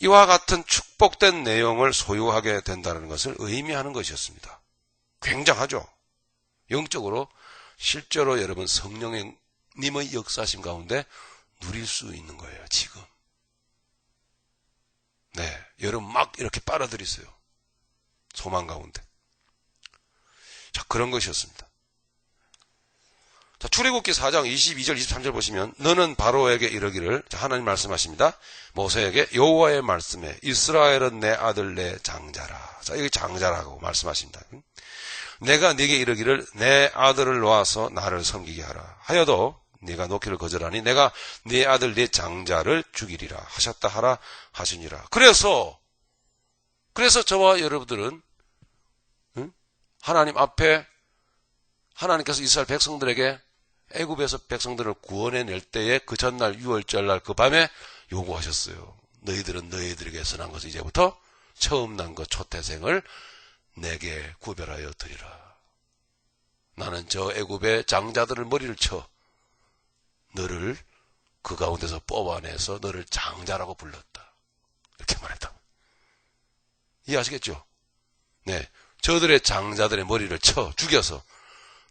이와 같은 축복된 내용을 소유하게 된다는 것을 의미하는 것이었습니다. 굉장하죠? 영적으로 실제로 여러분 성령님의 역사심 가운데 누릴 수 있는 거예요, 지금. 네, 여러분 막 이렇게 빨아들이세요. 소망 가운데. 자, 그런 것이었습니다. 자, 출애굽기 4장 22절 23절 보시면 너는 바로에게 이르기를, 자, 하나님 말씀하십니다. 모세에게 여호와의 말씀에 이스라엘은 내 아들 내 장자라. 자, 여기 장자라고 말씀하십니다. 내가 네게 이르기를 내 아들을 놓아서 나를 섬기게 하라 하여도 네가 놓기를 거절하니 내가 네 아들 네 장자를 죽이리라 하셨다 하라 하시니라. 그래서 저와 여러분들은 하나님 앞에 하나님께서 이스라엘 백성들에게 애굽에서 백성들을 구원해낼 때에 그 전날 6월절날 그 밤에 요구하셨어요. 너희들은 너희들에게서 난 것을 이제부터 처음 난 것 초태생을 내게 구별하여 드리라. 나는 저 애굽의 장자들을 머리를 쳐 너를 그 가운데서 뽑아내서 너를 장자라고 불렀다. 이렇게 말했다. 이해하시겠죠? 네. 저들의 장자들의 머리를 쳐 죽여서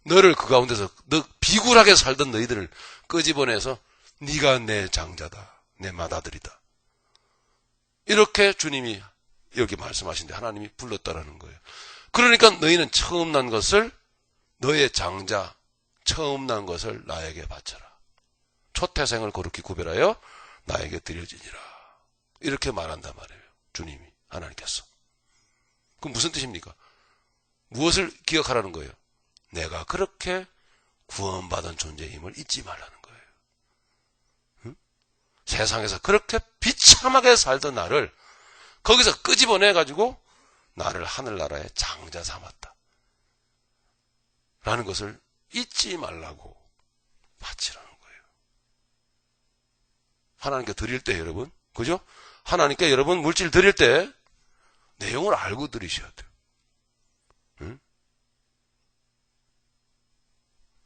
너를 그 가운데서 너 비굴하게 살던 너희들을 끄집어내서 네가 내 장자다. 내 맏아들이다. 이렇게 주님이 여기 말씀하신데 하나님이 불렀다라는 거예요. 그러니까 너희는 처음 난 것을 너의 장자 처음 난 것을 나에게 바쳐라. 초태생을 거룩히 구별하여 나에게 드려지니라. 이렇게 말한단 말이에요. 주님이 하나님께서. 그럼 무슨 뜻입니까? 무엇을 기억하라는 거예요? 내가 그렇게 구원받은 존재임을 잊지 말라는 거예요. 응? 세상에서 그렇게 비참하게 살던 나를 거기서 끄집어내가지고 나를 하늘나라의 장자 삼았다. 라는 것을 잊지 말라고 바치라는 거예요. 하나님께 드릴 때 여러분, 그죠? 하나님께 여러분 물질 드릴 때 내용을 알고 드리셔야 돼요. 응?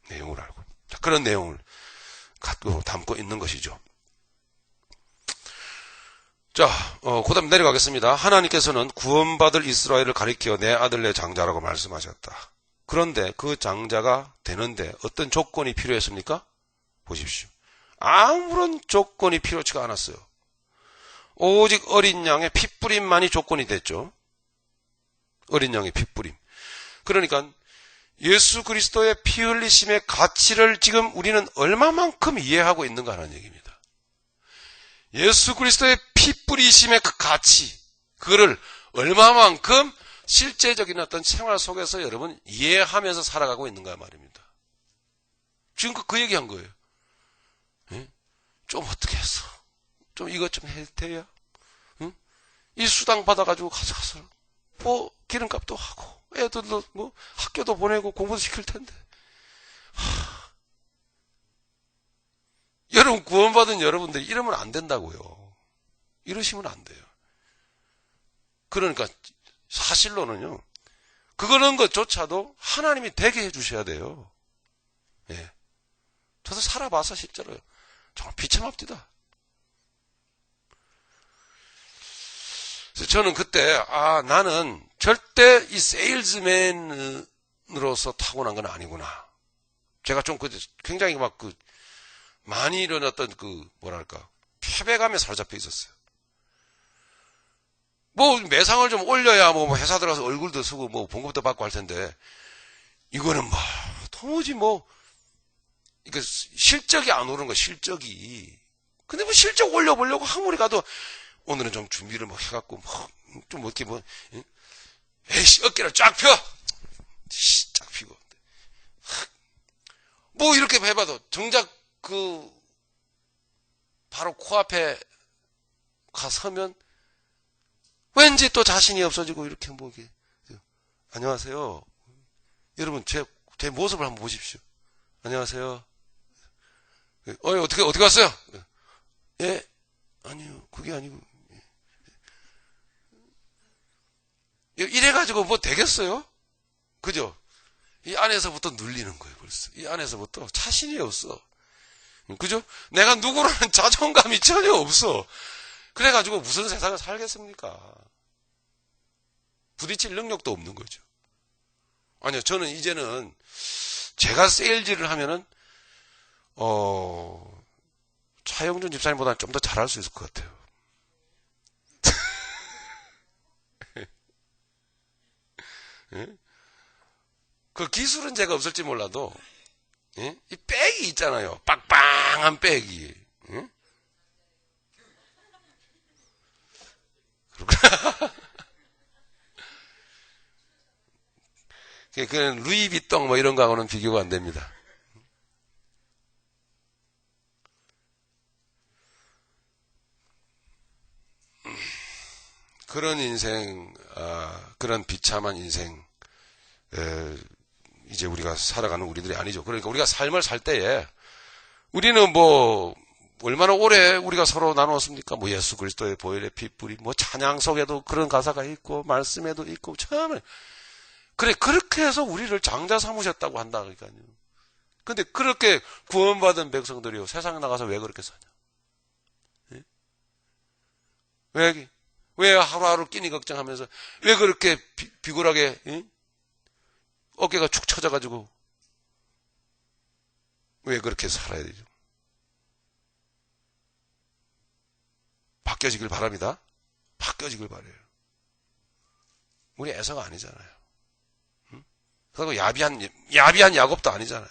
내용을 알고. 자, 그런 내용을 갖고 담고 있는 것이죠. 자, 그 다음 내려가겠습니다. 하나님께서는 구원받을 이스라엘을 가리켜 내 아들 내 장자라고 말씀하셨다. 그런데 그 장자가 되는데 어떤 조건이 필요했습니까? 보십시오. 아무런 조건이 필요치가 않았어요. 오직 어린 양의 핏뿌림만이 조건이 됐죠. 어린 양의 핏뿌림. 그러니까 예수 그리스도의 피 흘리심의 가치를 지금 우리는 얼마만큼 이해하고 있는가 하는 얘기입니다. 예수 그리스도의 피 뿌리심의 그 가치, 그거를 얼마만큼 실제적인 어떤 생활 속에서 여러분 이해하면서 살아가고 있는가 말입니다. 지금 그 얘기한 거예요. 예? 좀 어떻게 했어? 좀 이것 좀 해도 돼야? 응? 이 수당 받아가지고 가서 뭐 기름값도 하고 애들도 뭐 학교도 보내고 공부도 시킬 텐데. 여러분 구원받은 여러분들이 이러면 안 된다고요. 이러시면 안 돼요. 그러니까 사실로는요. 그거는 것조차도 하나님이 되게 해주셔야 돼요. 예. 저도 살아봐서 실제로요. 정말 비참합니다. 그래서 저는 그때 나는 절대 이 세일즈맨으로서 타고난 건 아니구나. 제가 좀 굉장히 많이 일어났던 뭐랄까 패배감에 사로잡혀 있었어요. 뭐 매상을 좀 올려야 뭐 회사 들어가서 얼굴도 쓰고 뭐 봉급도 받고 할 텐데 이거는 도무지 이거 실적이 안 오른 거 실적이. 근데 실적 올려보려고 아무리 가도 오늘은 좀 준비를 해갖고 좀 어떻게 에이씨 어깨를 쫙 펴, 쫙 펴고 이렇게 해봐도 정작 바로 코앞에 가서면 왠지 또 자신이 없어지고 이렇게 안녕하세요. 여러분 제 모습을 한번 보십시오. 안녕하세요. 어떻게 왔어요? 예? 아니요. 그게 아니고. 이래가지고 뭐 되겠어요? 그죠? 이 안에서부터 눌리는 거예요, 벌써. 이 안에서부터 자신이 없어. 그죠? 내가 누구라는 자존감이 전혀 없어. 그래가지고 무슨 세상을 살겠습니까? 부딪힐 능력도 없는 거죠. 아니요, 저는 이제는 제가 세일즈를 하면은, 차영준 집사님보다는 좀 더 잘할 수 있을 것 같아요. 예? 그 기술은 제가 없을지 몰라도, 예? 이 백이 있잖아요. 빵빵한 백이. 예? 그건 루이비통 이런 거하고는 비교가 안 됩니다. 그런 인생, 그런 비참한 인생, 이제 우리가 살아가는 우리들이 아니죠. 그러니까 우리가 삶을 살 때에 우리는 얼마나 오래 우리가 서로 나누었습니까? 예수 그리스도의 보혈의 핏불이, 찬양 속에도 그런 가사가 있고, 말씀에도 있고, 처음에. 그래, 그렇게 해서 우리를 장자 삼으셨다고 한다, 그러니까요. 근데 그렇게 구원받은 백성들이요, 세상에 나가서 왜 그렇게 사냐? 왜 하루하루 끼니 걱정하면서, 왜 그렇게 비굴하게, 응? 어깨가 축 처져가지고, 왜 그렇게 살아야 되죠? 바뀌어지길 바랍니다. 바뀌어지길 바래요. 우리 애서가 아니잖아요. 응? 그리고 야비한 야곱도 아니잖아요.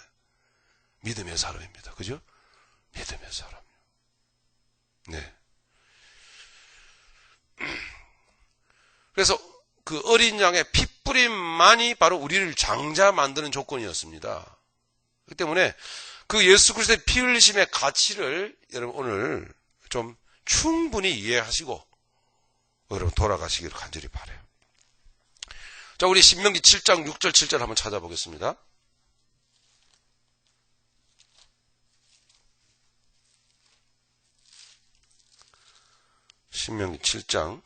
믿음의 사람입니다. 그죠? 믿음의 사람. 네. 그래서 그 어린 양의 핏뿌림만이 바로 우리를 장자 만드는 조건이었습니다. 그렇기 때문에 그 예수 그리스도의 피 흘리심의 가치를 여러분 오늘 좀 충분히 이해하시고 여러분 돌아가시기를 간절히 바라요. 자, 우리 신명기 7장 6절 7절 한번 찾아보겠습니다. 신명기 7장.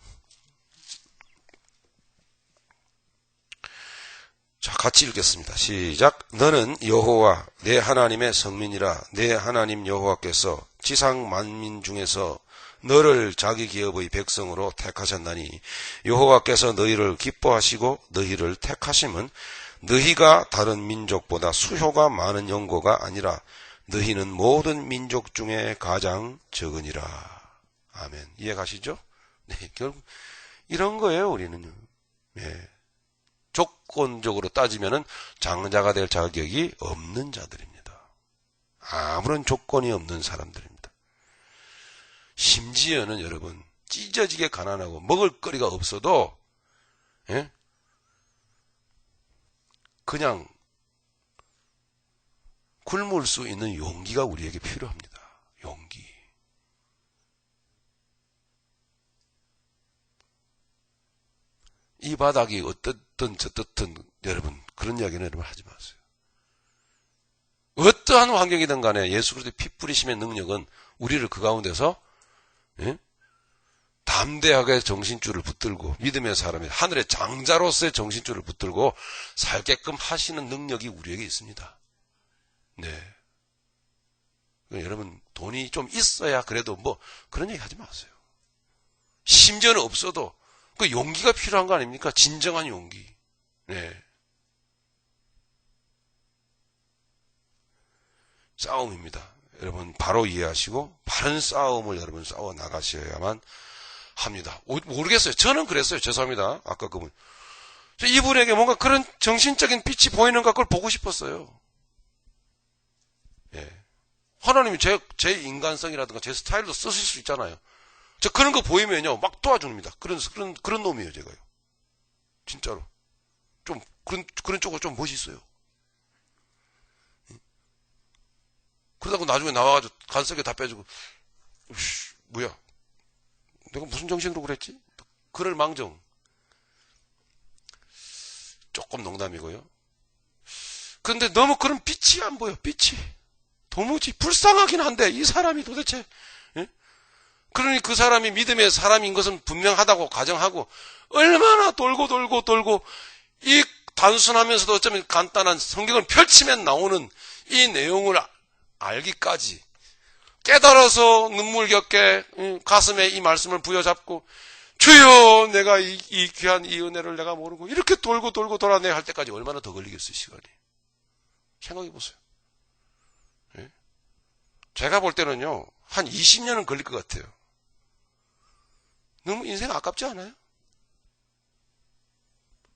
자, 같이 읽겠습니다. 시작. 너는 여호와 내 하나님의 성민이라. 내 하나님 여호와께서 지상 만민 중에서 너를 자기 기업의 백성으로 택하셨나니 여호와께서 너희를 기뻐하시고 너희를 택하심은 너희가 다른 민족보다 수효가 많은 연고가 아니라 너희는 모든 민족 중에 가장 적으니라. 아멘. 이해가시죠? 네, 결국 이런 거예요, 우리는요. 네. 조건적으로 따지면은 장자가 될 자격이 없는 자들입니다. 아무런 조건이 없는 사람들입니다. 심지어는 여러분 찢어지게 가난하고 먹을 거리가 없어도 예? 그냥 굶을 수 있는 용기가 우리에게 필요합니다. 용기. 이 바닥이 어떻든 저떻든 여러분 그런 이야기는 여러분 하지 마세요. 어떠한 환경이든 간에 예수 그리스도의 피 뿌리심의 능력은 우리를 그 가운데서 예? 담대하게 정신줄을 붙들고 믿음의 사람이 하늘의 장자로서의 정신줄을 붙들고 살게끔 하시는 능력이 우리에게 있습니다. 네. 여러분 돈이 좀 있어야 그래도 뭐 그런 얘기 하지 마세요. 심지어는 없어도 그 용기가 필요한 거 아닙니까? 진정한 용기. 네. 싸움입니다. 여러분 바로 이해하시고 바른 싸움을 여러분 싸워 나가셔야만 합니다. 모르겠어요. 저는 그랬어요. 죄송합니다. 아까 그분. 이분에게 뭔가 그런 정신적인 빛이 보이는 것 그걸 보고 싶었어요. 예. 하나님이 제 인간성이라든가 제 스타일로 쓰실 수 있잖아요. 저 그런 거 보이면요 막 도와줍니다. 그런 놈이에요, 제가요. 진짜로. 좀 그런 쪽으로 좀 멋있어요. 그러다가 나중에 나와가지고 간섭게 다 빼주고, 뭐야? 내가 무슨 정신으로 그랬지? 그럴 망정. 조금 농담이고요. 근데 너무 그런 빛이 안 보여, 빛이. 도무지 불쌍하긴 한데, 이 사람이 도대체, 예? 그러니 그 사람이 믿음의 사람인 것은 분명하다고 가정하고, 얼마나 돌고, 이 단순하면서도 어쩌면 간단한 성경을 펼치면 나오는 이 내용을 알기까지 깨달아서 눈물겹게 가슴에 이 말씀을 부여잡고 주여 내가 이 귀한 이 은혜를 내가 모르고 이렇게 돌고 돌아내 할 때까지 얼마나 더 걸리겠어요, 시간이. 생각해 보세요. 예? 제가 볼 때는요 한 20년은 걸릴 것 같아요. 너무 인생 아깝지 않아요?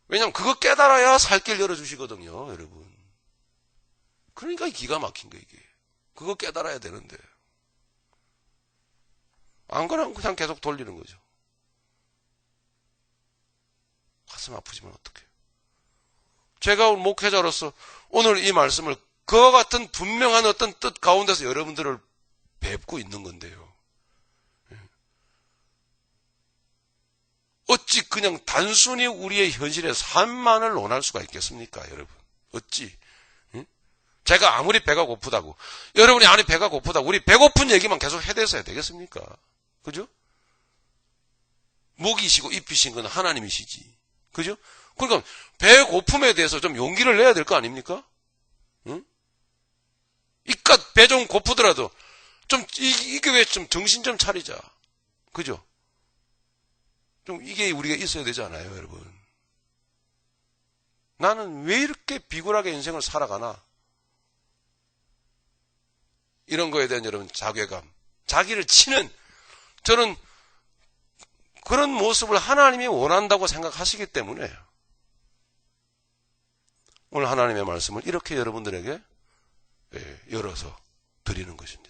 왜냐하면 그거 깨달아야 살 길 열어주시거든요, 여러분. 그러니까 기가 막힌 거예요, 이게. 그거 깨달아야 되는데. 안 그러면 그냥 계속 돌리는 거죠. 가슴 아프지만 어떡해요. 제가 목회자로서 오늘 이 말씀을 그와 같은 분명한 어떤 뜻 가운데서 여러분들을 뵙고 있는 건데요. 어찌 그냥 단순히 우리의 현실의 삶만을 논할 수가 있겠습니까, 여러분? 어찌? 제가 아무리 배가 고프다고, 여러분이 아니 배가 고프다고, 우리 배고픈 얘기만 계속 해대서야 되겠습니까? 그죠? 목이시고 입이신 건 하나님이시지. 그죠? 그러니까 배고픔에 대해서 좀 용기를 내야 될 거 아닙니까? 응? 이깟 배 좀 고프더라도 좀 이게 왜 좀 정신 좀 차리자. 그죠? 좀 이게 우리가 있어야 되지 않아요, 여러분? 나는 왜 이렇게 비굴하게 인생을 살아가나? 이런 거에 대한 여러분 자괴감, 자기를 치는, 저는 그런 모습을 하나님이 원한다고 생각하시기 때문에 오늘 하나님의 말씀을 이렇게 여러분들에게 열어서 드리는 것입니다.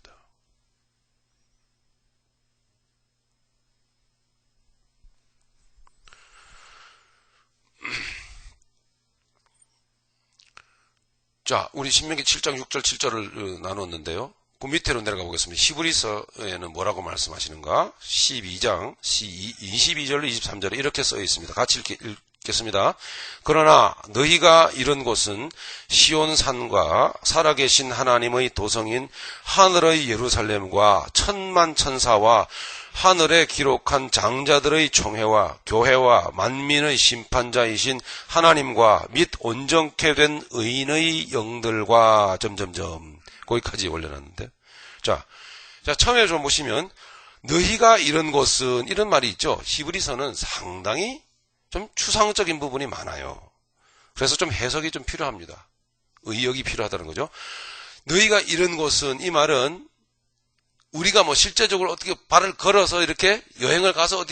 자, 우리 신명기 7장 6절 7절을 나눴는데요. 그 밑으로 내려가 보겠습니다. 히브리서에는 뭐라고 말씀하시는가? 12장 22절로 23절에 이렇게 써 있습니다. 같이 읽겠습니다. 그러나 너희가 이른 곳은 시온산과 살아계신 하나님의 도성인 하늘의 예루살렘과 천만 천사와 하늘에 기록한 장자들의 총회와 교회와 만민의 심판자이신 하나님과 및 온전케 된 의인의 영들과 거기까지 올려놨는데, 자 처음에 좀 보시면 너희가 이런 것은 이런 말이 있죠. 히브리서는 상당히 좀 추상적인 부분이 많아요. 그래서 좀 해석이 좀 필요합니다. 의역이 필요하다는 거죠. 너희가 이런 것은, 이 말은 우리가 뭐 실제적으로 어떻게 발을 걸어서 이렇게 여행을 가서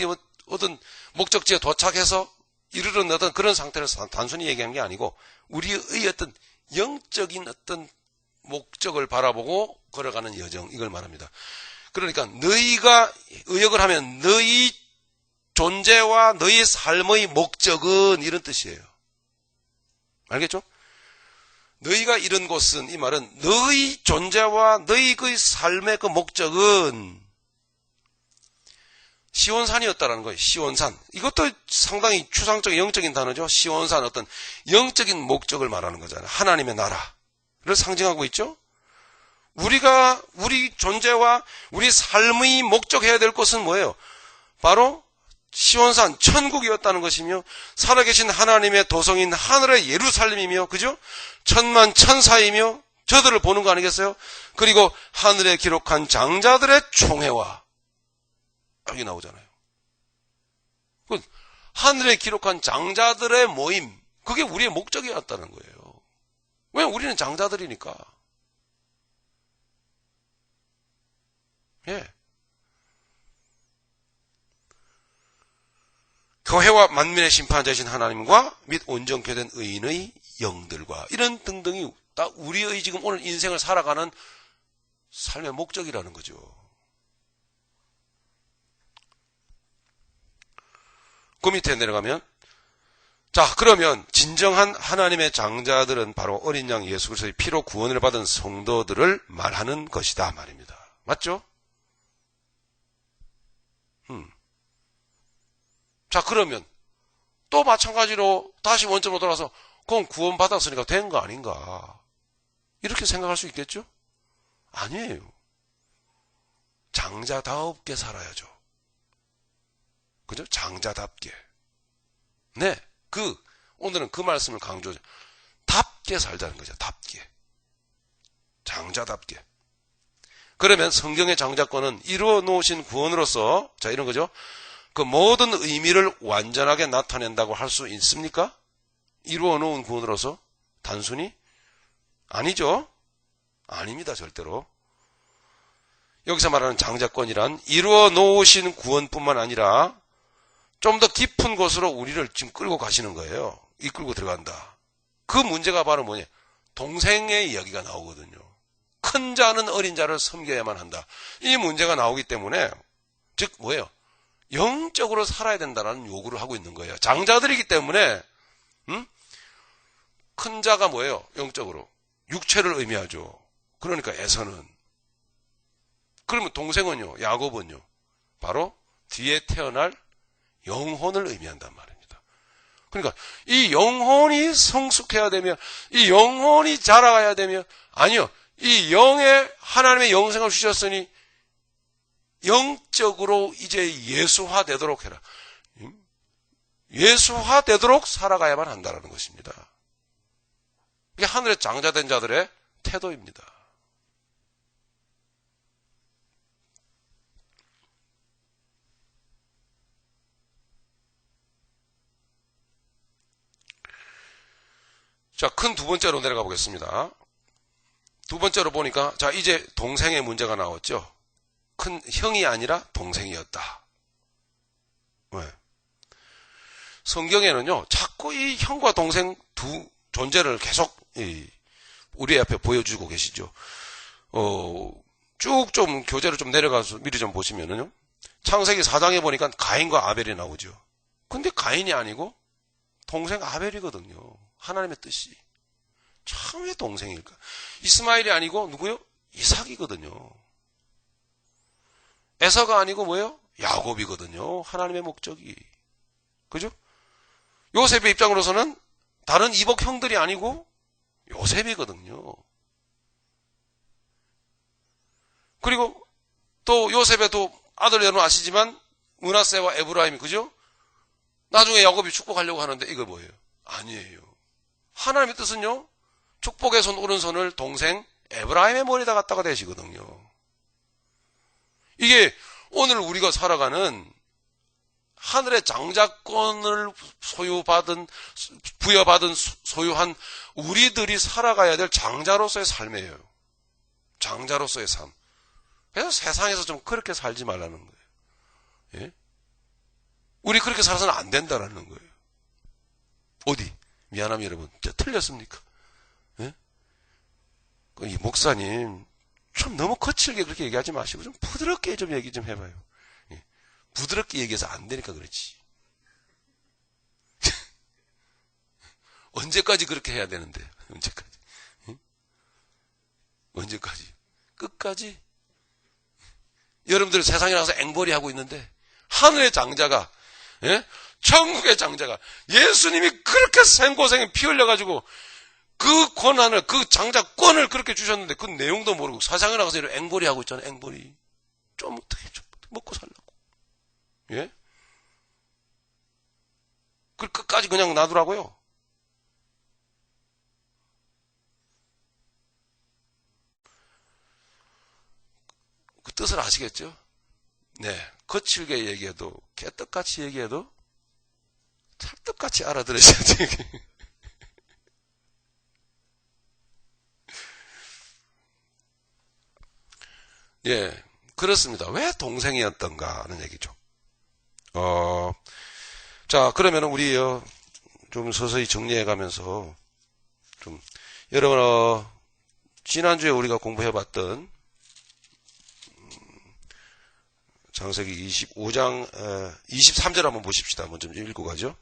어떤 목적지에 도착해서 이르는 어떤 그런 상태를 단순히 얘기한 게 아니고 우리의 어떤 영적인 어떤 목적을 바라보고 걸어가는 여정, 이걸 말합니다. 그러니까 너희가 의역을 하면 너희 존재와 너희 삶의 목적은, 이런 뜻이에요. 알겠죠? 너희가 이런 곳은, 이 말은 너희 존재와 너희 그 삶의 그 목적은 시온산이었다라는 거예요. 시온산. 이것도 상당히 추상적인 영적인 단어죠. 시온산, 어떤 영적인 목적을 말하는 거잖아요. 하나님의 나라를 상징하고 있죠. 우리 존재와 우리 삶의 목적해야 될 것은 뭐예요? 바로 시온산, 천국이었다는 것이며, 살아계신 하나님의 도성인 하늘의 예루살렘이며, 그죠? 천만 천사이며, 저들을 보는 거 아니겠어요? 그리고 하늘에 기록한 장자들의 총회와, 여기 나오잖아요. 하늘에 기록한 장자들의 모임, 그게 우리의 목적이었다는 거예요. 왜? 우리는 장자들이니까. 예. 교회와 만민의 심판자이신 하나님과 및 온전케 된 의인의 영들과, 이런 등등이 다 우리의 지금 오늘 인생을 살아가는 삶의 목적이라는 거죠. 그 밑에 내려가면, 자, 그러면 진정한 하나님의 장자들은 바로 어린 양 예수 그리스도의 피로 구원을 받은 성도들을 말하는 것이다 말입니다. 맞죠? 자, 그러면 또 마찬가지로 다시 원점으로 돌아서 그건 구원받았으니까 된 거 아닌가, 이렇게 생각할 수 있겠죠? 아니에요. 장자답게 살아야죠. 그죠? 장자답게. 네, 오늘은 그 말씀을 강조하죠. 답게 살자는 거죠. 답게. 장자답게. 그러면 성경의 장자권은 이루어 놓으신 구원으로서, 자, 이런 거죠. 그 모든 의미를 완전하게 나타낸다고 할 수 있습니까? 이루어 놓은 구원으로서? 단순히? 아니죠. 아닙니다. 절대로. 여기서 말하는 장자권이란 이루어 놓으신 구원뿐만 아니라 좀 더 깊은 곳으로 우리를 지금 끌고 가시는 거예요. 이끌고 들어간다. 그 문제가 바로 뭐냐? 동생의 이야기가 나오거든요. 큰 자는 어린 자를 섬겨야만 한다. 이 문제가 나오기 때문에, 즉 뭐예요? 영적으로 살아야 된다는 요구를 하고 있는 거예요. 장자들이기 때문에, 큰 자가 뭐예요? 영적으로 육체를 의미하죠. 그러니까 에서는. 그러면 동생은요, 야곱은요, 바로 뒤에 태어날 영혼을 의미한단 말입니다. 그러니까 이 영혼이 성숙해야 되며, 이 영혼이 자라가야 되며, 아니요, 이 영에 하나님의 영생을 주셨으니 영적으로 이제 예수화 되도록 해라. 예수화 되도록 살아가야만 한다는 것입니다. 이게 하늘의 장자된 자들의 태도입니다. 자, 큰 두 번째로 내려가 보겠습니다. 두 번째로 보니까, 자, 이제 동생의 문제가 나왔죠. 큰 형이 아니라 동생이었다. 왜? 성경에는요, 자꾸 이 형과 동생 두 존재를 계속 우리 앞에 보여주고 계시죠. 쭉 좀 교재를 좀 내려가서 미리 좀 보시면은요, 창세기 4장에 보니까 가인과 아벨이 나오죠. 근데 가인이 아니고 동생 아벨이거든요. 하나님의 뜻이. 참 왜 동생일까? 이스마엘이 아니고 누구요? 이삭이거든요. 에서가 아니고 뭐예요? 야곱이거든요. 하나님의 목적이. 그죠? 요셉의 입장으로서는 다른 이복 형들이 아니고 요셉이거든요. 그리고 또 요셉의 또 아들 여러분 아시지만 므낫세와 에브라임이, 그죠? 나중에 야곱이 축복하려고 하는데 이거 뭐예요? 아니에요. 하나님의 뜻은요, 축복의 손 오른손을 동생 에브라임의 머리에다 갖다가 대시거든요. 이게 오늘 우리가 살아가는 하늘의 장자권을 부여받은 소유한 우리들이 살아가야 될 장자로서의 삶이에요. 장자로서의 삶. 그래서 세상에서 좀 그렇게 살지 말라는 거예요. 예? 우리 그렇게 살아서는 안 된다라는 거예요. 어디? 미안합니다, 여러분. 틀렸습니까? 예? 이 목사님, 좀 너무 거칠게 그렇게 얘기하지 마시고 좀 부드럽게 좀 얘기 좀 해봐요. 예? 부드럽게 얘기해서 안 되니까 그렇지. 언제까지 그렇게 해야 되는데? 언제까지? 예? 언제까지? 끝까지? 여러분들 세상에 나가서 앵벌이 하고 있는데 하늘의 장자가, 예? 천국의 장자가 예수님이 그렇게 생고생에 피 흘려가지고 그 권한을, 그 장자권을 그렇게 주셨는데 그 내용도 모르고 세상에 나가서 이런 앵벌이 하고 있잖아요. 앵벌이. 좀 어떻게 좀 먹고 살라고. 예? 그 끝까지 그냥 놔두라고요. 그 뜻을 아시겠죠? 네. 거칠게 얘기해도, 개떡같이 얘기해도 찰떡같이 알아들으셔야지. 예, 그렇습니다. 왜 동생이었던가 하는 얘기죠. 자, 그러면 우리 좀 서서히 정리해 가면서 좀 여러분 지난주에 우리가 공부해봤던 창세기 25장 23절 한번 보십시다. 한번 좀 읽고 가죠.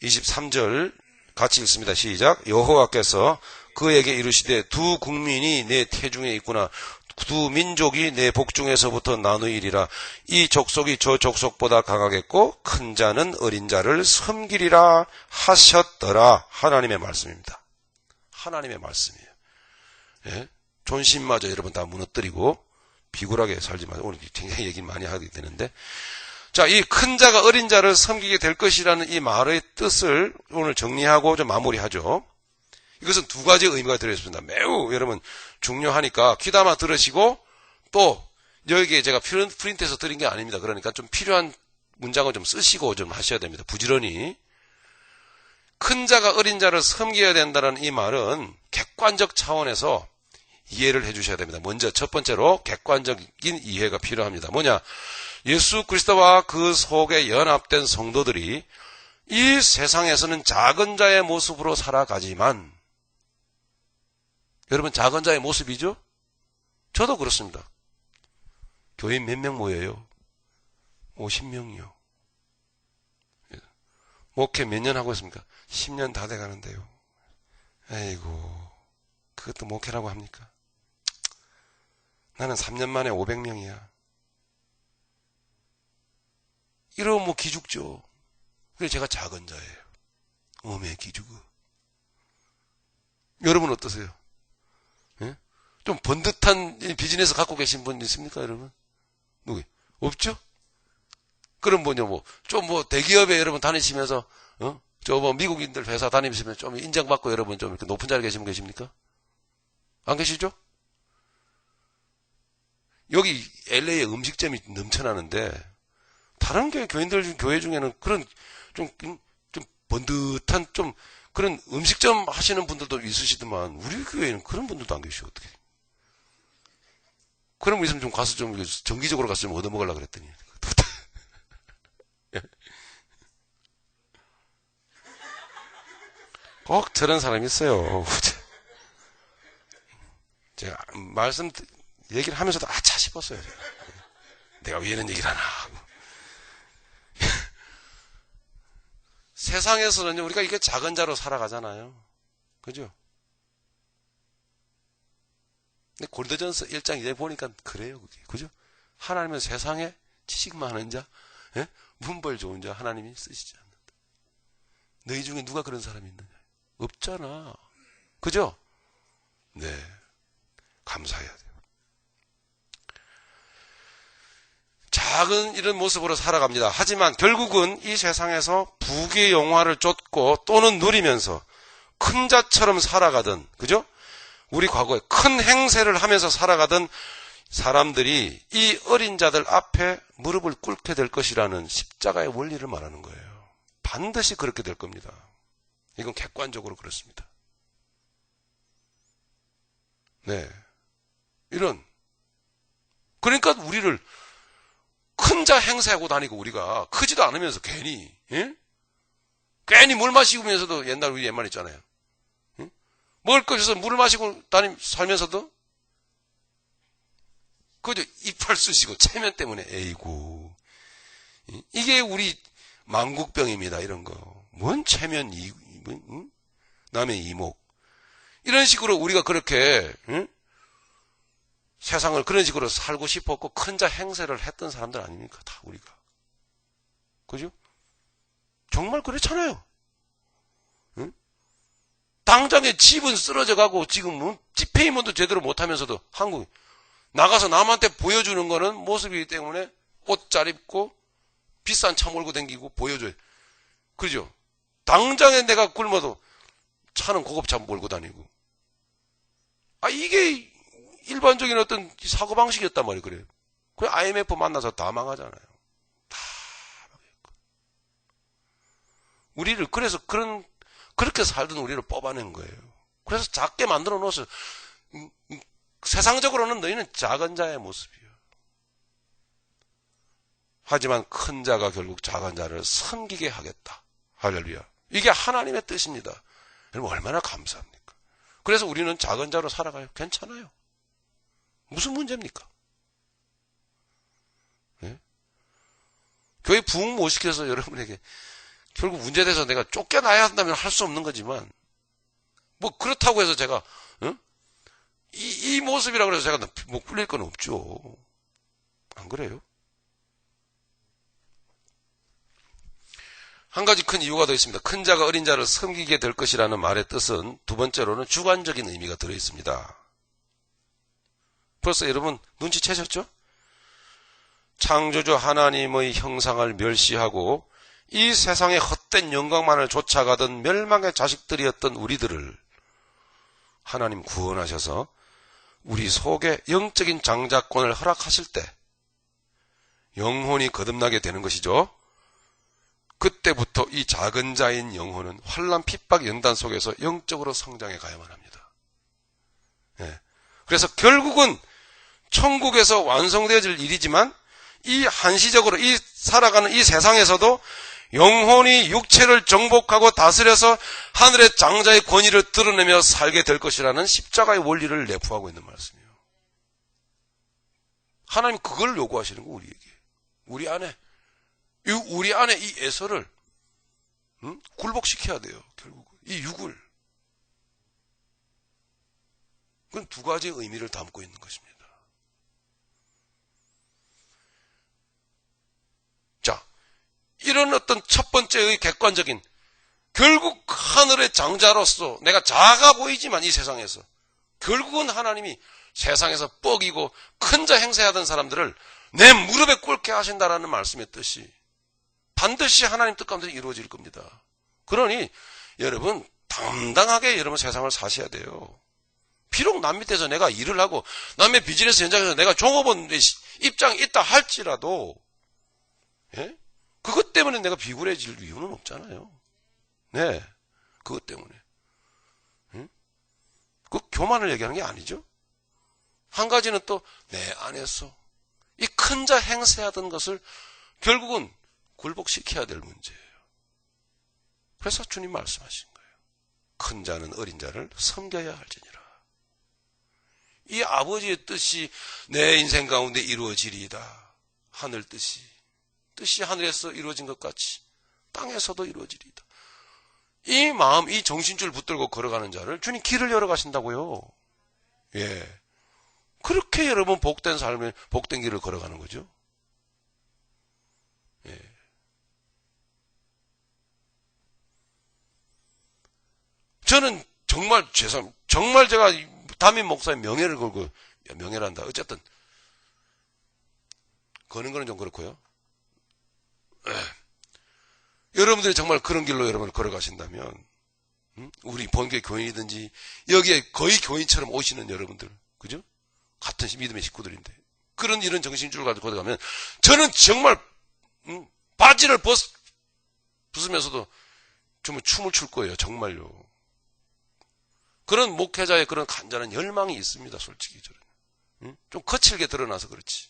23절 같이 읽습니다. 시작. 여호와께서 그에게 이르시되 두 국민이 내 태중에 있구나. 두 민족이 내 복중에서부터 나누이리라. 이 족속이 저 족속보다 강하겠고 큰 자는 어린 자를 섬기리라 하셨더라. 하나님의 말씀입니다. 하나님의 말씀이에요. 예? 존심마저 여러분 다 무너뜨리고 비굴하게 살지 마세요. 오늘 굉장히 얘기 많이 하게 되는데, 자, 이 큰 자가 어린 자를 섬기게 될 것이라는 이 말의 뜻을 오늘 정리하고 좀 마무리하죠. 이것은 두 가지 의미가 들어있습니다. 매우 여러분 중요하니까 귀담아 들으시고, 또 여기에 제가 프린트해서 드린 게 아닙니다. 그러니까 좀 필요한 문장을 좀 쓰시고 좀 하셔야 됩니다. 부지런히. 큰 자가 어린 자를 섬겨야 된다는 이 말은 객관적 차원에서 이해를 해주셔야 됩니다. 먼저 첫 번째로 객관적인 이해가 필요합니다. 뭐냐? 예수 그리스도와 그 속에 연합된 성도들이 이 세상에서는 작은 자의 모습으로 살아가지만, 여러분 작은 자의 모습이죠? 저도 그렇습니다. 교회 몇 명 모여요? 50명이요. 목회 몇 년 하고 있습니까? 10년 다 돼가는데요. 아이고, 그것도 목회라고 합니까? 나는 3년 만에 500명이야. 이러면 뭐 기죽죠. 그래서 제가 작은 자예요. 어메 기죽어. 여러분 어떠세요? 예? 좀 번듯한 비즈니스 갖고 계신 분 있습니까, 여러분? 누구? 없죠? 그럼 좀 대기업에 여러분 다니시면서, 미국인들 회사 다니시면 좀 인정받고 여러분 좀 이렇게 높은 자리에 계신 분 계십니까? 안 계시죠? 여기 LA에 음식점이 넘쳐나는데, 다른 교회 중에는 그런 좀 번듯한 그런 음식점 하시는 분들도 있으시더만 우리 교회에는 그런 분들도 안 계시고 어떻게? 그런 분 있으면 좀 가서 좀 정기적으로 가서 좀 얻어먹으려고 그랬더니 꼭 저런 사람이 있어요. 제가 얘기를 하면서도 아차 싶었어요. 내가 왜 이런 얘기를 하나 하고. 세상에서는 우리가 이게 작은 자로 살아가잖아요. 그죠? 근데 고린도전서 1장 2절 보니까 그래요, 그게. 그죠? 하나님은 세상에 지식 많은 자, 예? 문벌 좋은 자 하나님이 쓰시지 않는다. 너희 중에 누가 그런 사람이 있느냐? 없잖아. 그죠? 네. 감사해야 돼요. 작은 이런 모습으로 살아갑니다. 하지만 결국은 이 세상에서 부귀의 영화를 쫓고 또는 누리면서 큰 자처럼 살아가던, 그죠? 우리 과거에 큰 행세를 하면서 살아가던 사람들이 이 어린 자들 앞에 무릎을 꿇게 될 것이라는 십자가의 원리를 말하는 거예요. 반드시 그렇게 될 겁니다. 이건 객관적으로 그렇습니다. 네. 그러니까 우리를 큰 자 행세하고 다니고 우리가 크지도 않으면서 괜히, 예? 괜히 물 마시면서도 옛날 우리 옛말 있잖아요. 예? 먹을 것 없어서 물을 마시고 살면서도 그저 이빨 쑤시고 체면 때문에 에이구. 이게 우리 망국병입니다. 이런 거. 뭔 체면 남의 이목. 이런 식으로 우리가 그렇게 세상을 그런 식으로 살고 싶었고 큰 자 행세를 했던 사람들 아닙니까? 다 우리가. 그죠? 정말 그렇잖아요. 응? 당장에 집은 쓰러져 가고 지금 집회임원도 제대로 못하면서도 한국 나가서 남한테 보여주는 거는 모습이기 때문에 옷 잘 입고 비싼 차 몰고 다니고 보여줘요. 그죠? 당장에 내가 굶어도 차는 고급차 몰고 다니고. 이게 일반적인 어떤 사고방식이었단 말이에요. 그래요. 그 IMF 만나서 다 망하잖아요. 다 망했고. 우리를 그래서 그렇게 살던 우리를 뽑아낸 거예요. 그래서 작게 만들어 놓았어요. 세상적으로는 너희는 작은 자의 모습이에요. 하지만 큰 자가 결국 작은 자를 섬기게 하겠다. 할렐루야. 이게 하나님의 뜻입니다. 여러분 얼마나 감사합니까? 그래서 우리는 작은 자로 살아가요. 괜찮아요. 무슨 문제입니까? 네? 교회 부흥 못 시켜서 여러분에게 결국 문제돼서 내가 쫓겨나야 한다면 할 수 없는 거지만 뭐 그렇다고 해서 제가 이 모습이라 그래서 제가 뭐 꿀릴 건 없죠. 안 그래요? 한 가지 큰 이유가 더 있습니다. 큰 자가 어린 자를 섬기게 될 것이라는 말의 뜻은 두 번째로는 주관적인 의미가 들어 있습니다. 벌써 여러분 눈치채셨죠? 창조주 하나님의 형상을 멸시하고 이 세상의 헛된 영광만을 쫓아가던 멸망의 자식들이었던 우리들을 하나님 구원하셔서 우리 속에 영적인 장자권을 허락하실 때 영혼이 거듭나게 되는 것이죠. 그때부터 이 작은 자인 영혼은 환난 핍박 연단 속에서 영적으로 성장해 가야만 합니다. 네. 그래서 결국은 천국에서 완성되어질 일이지만 이 한시적으로 이 살아가는 이 세상에서도 영혼이 육체를 정복하고 다스려서 하늘의 장자의 권위를 드러내며 살게 될 것이라는 십자가의 원리를 내포하고 있는 말씀이에요. 하나님 그걸 요구하시는 거 우리에게. 우리 안에 이 에서를 굴복시켜야 돼요. 결국 이 육을. 그건 두 가지의 의미를 담고 있는 것입니다. 자, 이런 어떤 첫 번째의 객관적인 결국 하늘의 장자로서 내가 작아 보이지만 이 세상에서 결국은 하나님이 세상에서 뻑이고 큰 자 행세하던 사람들을 내 무릎에 꿇게 하신다라는 말씀의 뜻이 반드시 하나님 뜻 가운데 이루어질 겁니다. 그러니 여러분 당당하게 여러분 세상을 사셔야 돼요. 비록 남 밑에서 내가 일을 하고 남의 비즈니스 현장에서 내가 종업원 입장이 있다 할지라도 예? 그것 때문에 내가 비굴해질 이유는 없잖아요. 네. 그것 때문에. 응? 그 교만을 얘기하는 게 아니죠. 한 가지는 또 내 안에서 이 큰 자 행세하던 것을 결국은 굴복시켜야 될 문제예요. 그래서 주님 말씀하신 거예요. 큰 자는 어린 자를 섬겨야 할지니라. 이 아버지의 뜻이 내 인생 가운데 이루어지리이다. 하늘 뜻이 하늘에서 이루어진 것 같이 땅에서도 이루어지리이다. 이 마음, 이 정신줄 붙들고 걸어가는 자를 주님 길을 열어가신다고요. 예. 그렇게 여러분 복된 삶을, 복된 길을 걸어가는 거죠. 예. 저는 정말 죄송합니다. 정말 제가 담임 목사의 명예를 걸고, 명예란다. 어쨌든, 거는 거는 좀 그렇고요. 여러분들이 정말 그런 길로 여러분을 걸어가신다면, 우리 본교회 교인이든지, 여기에 거의 교인처럼 오시는 여러분들, 그죠? 같은 믿음의 식구들인데, 그런 이런 정신줄을 가지고 걸어가면, 저는 정말, 바지를 벗으면서도 정말 춤을 출 거예요. 정말요. 그런 목회자의 그런 간절한 열망이 있습니다. 솔직히 저는. 좀 거칠게 드러나서 그렇지.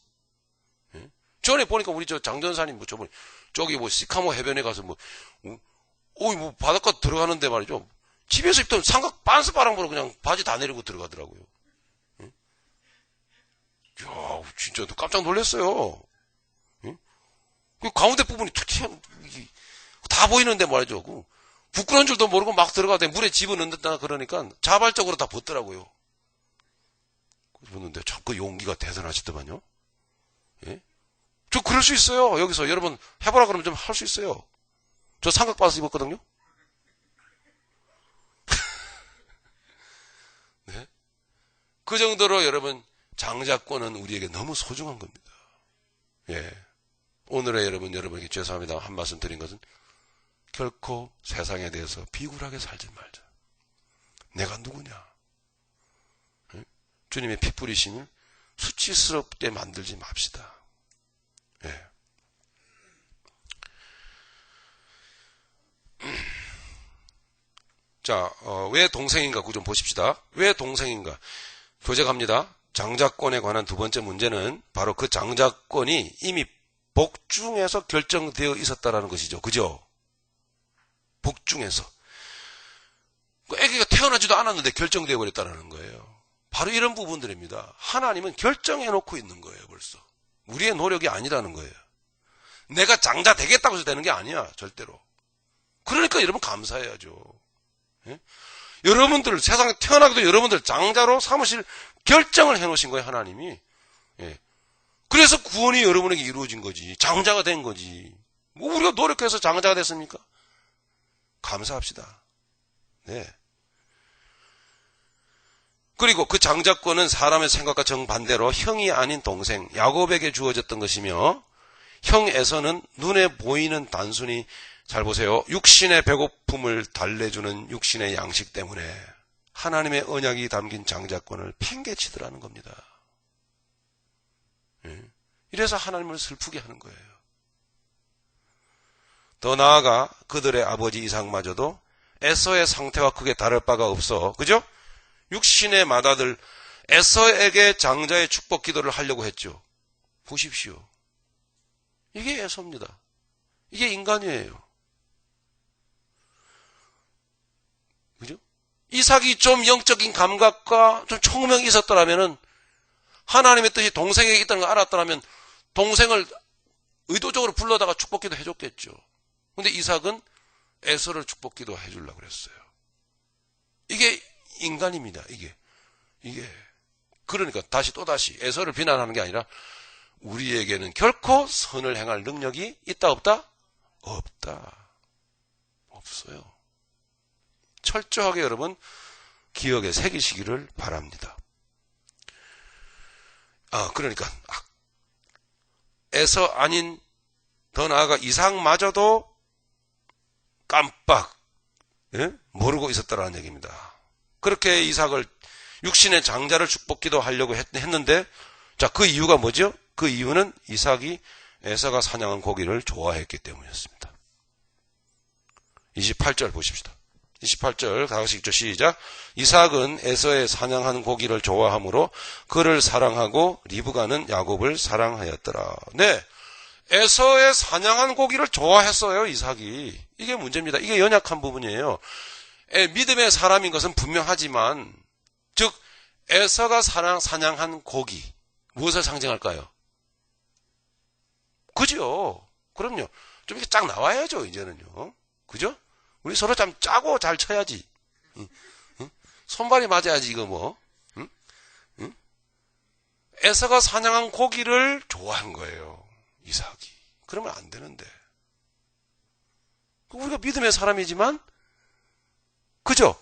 전에 보니까 우리 저 장전사님 저번에 저기 시카모 해변에 가서 바닷가 들어가는데 말이죠. 집에서 입던 삼각 반스바람으로 그냥 바지 다 내리고 들어가더라고요. 이야, 진짜 깜짝 놀랐어요. 그 가운데 부분이 다 보이는데 말이죠. 부끄러운 줄도 모르고 막 들어가다 물에 집어넣는다 그러니까 자발적으로 다 벗더라고요. 벗는데 자꾸 용기가 대단하시더만요. 예? 저 그럴 수 있어요. 여기서 여러분 해보라 그러면 좀 할 수 있어요. 저 삼각바스 입었거든요. 네? 그 정도로 여러분 장자권은 우리에게 너무 소중한 겁니다. 예. 오늘의 여러분에게 죄송합니다. 한 말씀 드린 것은 결코 세상에 대해서 비굴하게 살지 말자. 내가 누구냐? 예? 주님의 피 뿌리심을 수치스럽게 만들지 맙시다. 예. 자, 왜 동생인가 그 좀 보십시다. 왜 동생인가? 교재 갑니다. 장자권에 관한 두 번째 문제는 바로 그 장자권이 이미 복중에서 결정되어 있었다라는 것이죠. 그죠? 복중에서. 아기가 태어나지도 않았는데 결정되어 버렸다는 거예요. 바로 이런 부분들입니다. 하나님은 결정해 놓고 있는 거예요. 벌써. 우리의 노력이 아니라는 거예요. 내가 장자 되겠다고 해서 되는 게 아니야. 절대로. 그러니까 여러분 감사해야죠. 예? 여러분들 세상에 태어나기도 여러분들 장자로 삼으실 결정을 해놓으신 거예요. 하나님이. 예. 그래서 구원이 여러분에게 이루어진 거지. 장자가 된 거지. 뭐 우리가 노력해서 장자가 됐습니까? 감사합시다. 네. 그리고 그 장자권은 사람의 생각과 정반대로 형이 아닌 동생 야곱에게 주어졌던 것이며 형 에서는 눈에 보이는 단순히 잘 보세요. 육신의 배고픔을 달래주는 육신의 양식 때문에 하나님의 언약이 담긴 장자권을 팽개치더라는 겁니다. 이래서 하나님을 슬프게 하는 거예요. 더 나아가 그들의 아버지 이삭마저도 에서의 상태와 크게 다를 바가 없어. 그죠? 육신의 맏아들 에서에게 장자의 축복 기도를 하려고 했죠. 보십시오. 이게 에서입니다. 이게 인간이에요. 그죠? 이삭이 좀 영적인 감각과 좀 총명이 있었더라면은 하나님의 뜻이 동생에게 있다는 걸 알았더라면 동생을 의도적으로 불러다가 축복기도 해줬겠죠. 근데 이삭은 에서를 축복기도 해주려고 그랬어요. 이게 인간입니다. 이게. 그러니까 또다시 에서를 비난하는 게 아니라 우리에게는 결코 선을 행할 능력이 있다 없다? 없다. 없어요. 철저하게 여러분 기억에 새기시기를 바랍니다. 그러니까 에서 아닌 더 나아가 이삭마저도 깜빡 모르고 있었다라는 얘기입니다. 그렇게 이삭을 육신의 장자를 축복기도 하려고 했는데 자, 그 이유가 뭐죠? 그 이유는 이삭이 에서가 사냥한 고기를 좋아했기 때문이었습니다. 28절 보십시다. 28절 다 같이 읽죠. 시작. 이삭은 에서의 사냥한 고기를 좋아하므로 그를 사랑하고 리브가는 야곱을 사랑하였더라. 네, 에서의 사냥한 고기를 좋아했어요. 이삭이. 이게 문제입니다. 이게 연약한 부분이에요. 믿음의 사람인 것은 분명하지만, 즉 에서가 사냥한 고기 무엇을 상징할까요? 그죠? 그럼요. 좀 이렇게 쫙 나와야죠. 이제는요. 그죠? 우리 서로 좀 짜고 잘 쳐야지. 응? 응? 손발이 맞아야지 이거 뭐. 응? 응? 에서가 사냥한 고기를 좋아한 거예요. 이삭이. 그러면 안 되는데. 우리가 믿음의 사람이지만, 그죠?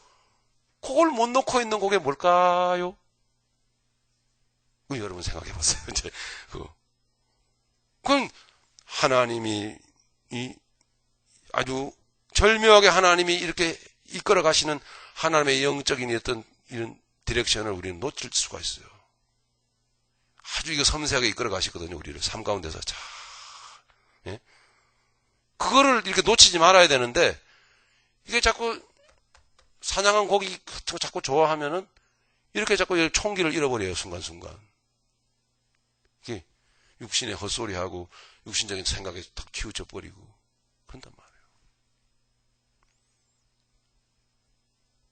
그걸 못 놓고 있는 그게 뭘까요? 여러분 생각해 보세요. 이제 그건 하나님이 아주 절묘하게 하나님이 이렇게 이끌어 가시는 하나님의 영적인 어떤 이런 디렉션을 우리는 놓칠 수가 있어요. 아주 이거 섬세하게 이끌어 가시거든요. 우리를 삶 가운데서 자, 예? 그거를 이렇게 놓치지 말아야 되는데 이게 자꾸 사냥한 고기 같은 거 자꾸 좋아하면은 이렇게 자꾸 총기를 잃어버려요. 순간순간. 이게 육신의 헛소리하고 육신적인 생각에 탁 치우쳐 버리고 그런단 말이에요.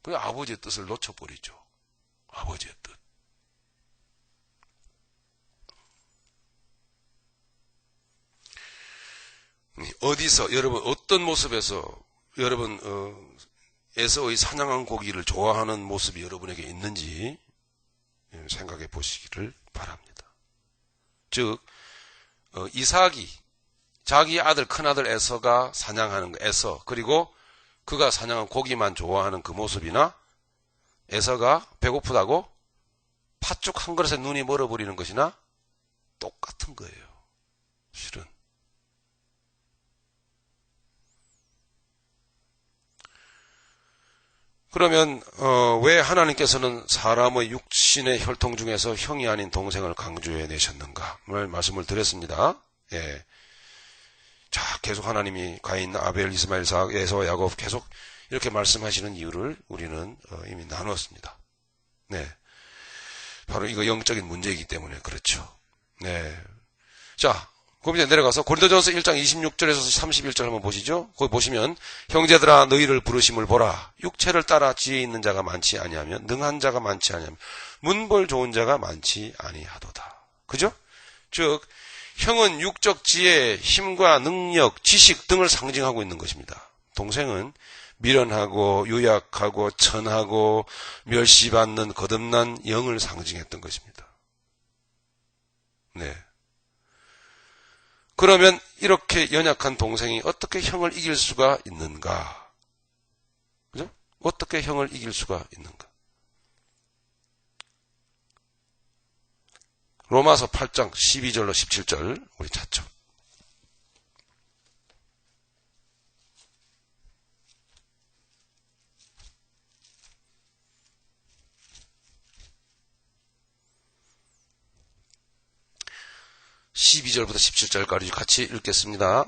그 아버지의 뜻을 놓쳐버리죠. 아버지의 뜻. 어디서 여러분 어떤 모습에서 여러분 에서의 사냥한 고기를 좋아하는 모습이 여러분에게 있는지 생각해 보시기를 바랍니다. 즉 이삭이 자기 아들 큰아들 에서가 사냥하는 거 에서 그리고 그가 사냥한 고기만 좋아하는 그 모습이나 에서가 배고프다고 팥죽 한 그릇에 눈이 멀어버리는 것이나 똑같은 거예요. 실은. 그러면 왜 하나님께서는 사람의 육신의 혈통 중에서 형이 아닌 동생을 강조해 내셨는가 말씀을 드렸습니다. 예. 자, 계속 하나님이 가인, 아벨, 이스마엘, 이삭, 에서, 야곱 계속 이렇게 말씀하시는 이유를 우리는 이미 나누었습니다. 네, 바로 이거 영적인 문제이기 때문에 그렇죠. 네. 자, 그럼 이제 내려가서 고린도전서 1장 26절에서 31절 한번 보시죠. 거기 보시면 형제들아 너희를 부르심을 보라. 육체를 따라 지혜 있는 자가 많지 아니하며 능한 자가 많지 아니하며 문벌 좋은 자가 많지 아니하도다. 그죠? 즉 형은 육적 지혜, 힘과 능력, 지식 등을 상징하고 있는 것입니다. 동생은 미련하고 유약하고 천하고 멸시받는 거듭난 영을 상징했던 것입니다. 네. 그러면 이렇게 연약한 동생이 어떻게 형을 이길 수가 있는가? 그죠? 어떻게 형을 이길 수가 있는가? 로마서 8장 12절로 17절 우리 찾죠. (12절부터) (17절까지) 같이 읽겠습니다.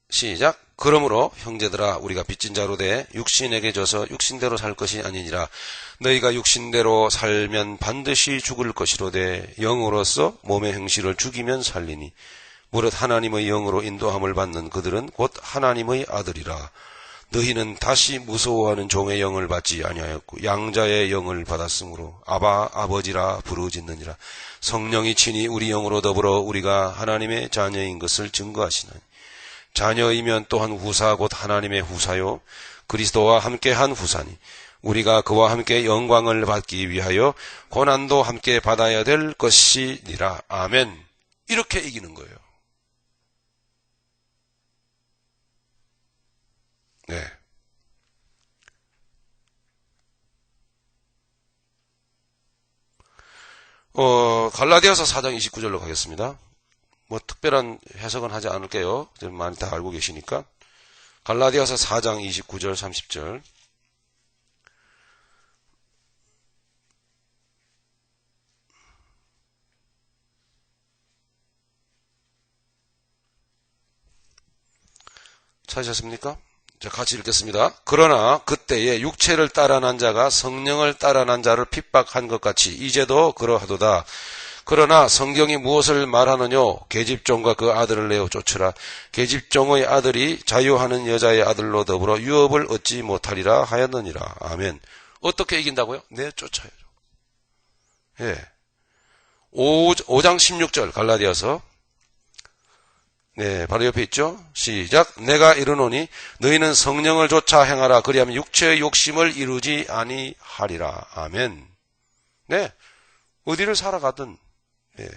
시작. 그러므로 형제들아 우리가 빚진 자로 돼 육신에게 져서 육신대로 살 것이 아니니라. 너희가 육신대로 살면 반드시 죽을 것이로되 영으로서 몸의 행실을 죽이면 살리니 무릇 하나님의 영으로 인도함을 받는 그들은 곧 하나님의 아들이라. 너희는 다시 무서워하는 종의 영을 받지 아니하였고 양자의 영을 받았으므로 아바 아버지라 부르짖느니라. 성령이 친히 우리 영으로 더불어 우리가 하나님의 자녀인 것을 증거하시나니 자녀이면 또한 후사 곧 하나님의 후사요 그리스도와 함께한 후사니 우리가 그와 함께 영광을 받기 위하여 고난도 함께 받아야 될 것이니라. 아멘. 이렇게 이기는 거예요. 네. 갈라디아서 4장 29절로 가겠습니다. 뭐 특별한 해석은 하지 않을게요. 많이 다 알고 계시니까. 갈라디아서 4장 29절 30절. 찾으셨습니까? 자, 같이 읽겠습니다. 그러나 그때에 육체를 따라 난 자가 성령을 따라 난 자를 핍박한 것 같이 이제도 그러하도다. 그러나 성경이 무엇을 말하느뇨? 계집종과 그 아들을 내어 쫓으라. 계집종의 아들이 자유하는 여자의 아들로 더불어 유업을 얻지 못하리라 하였느니라. 아멘. 어떻게 이긴다고요? 내쫓아야죠. 예. 5장 16절 갈라디아서. 네, 바로 옆에 있죠? 시작. 내가 이르노니 너희는 성령을 쫓아 행하라. 그리하면 육체의 욕심을 이루지 아니하리라. 아멘. 네. 어디를 살아가든. 예.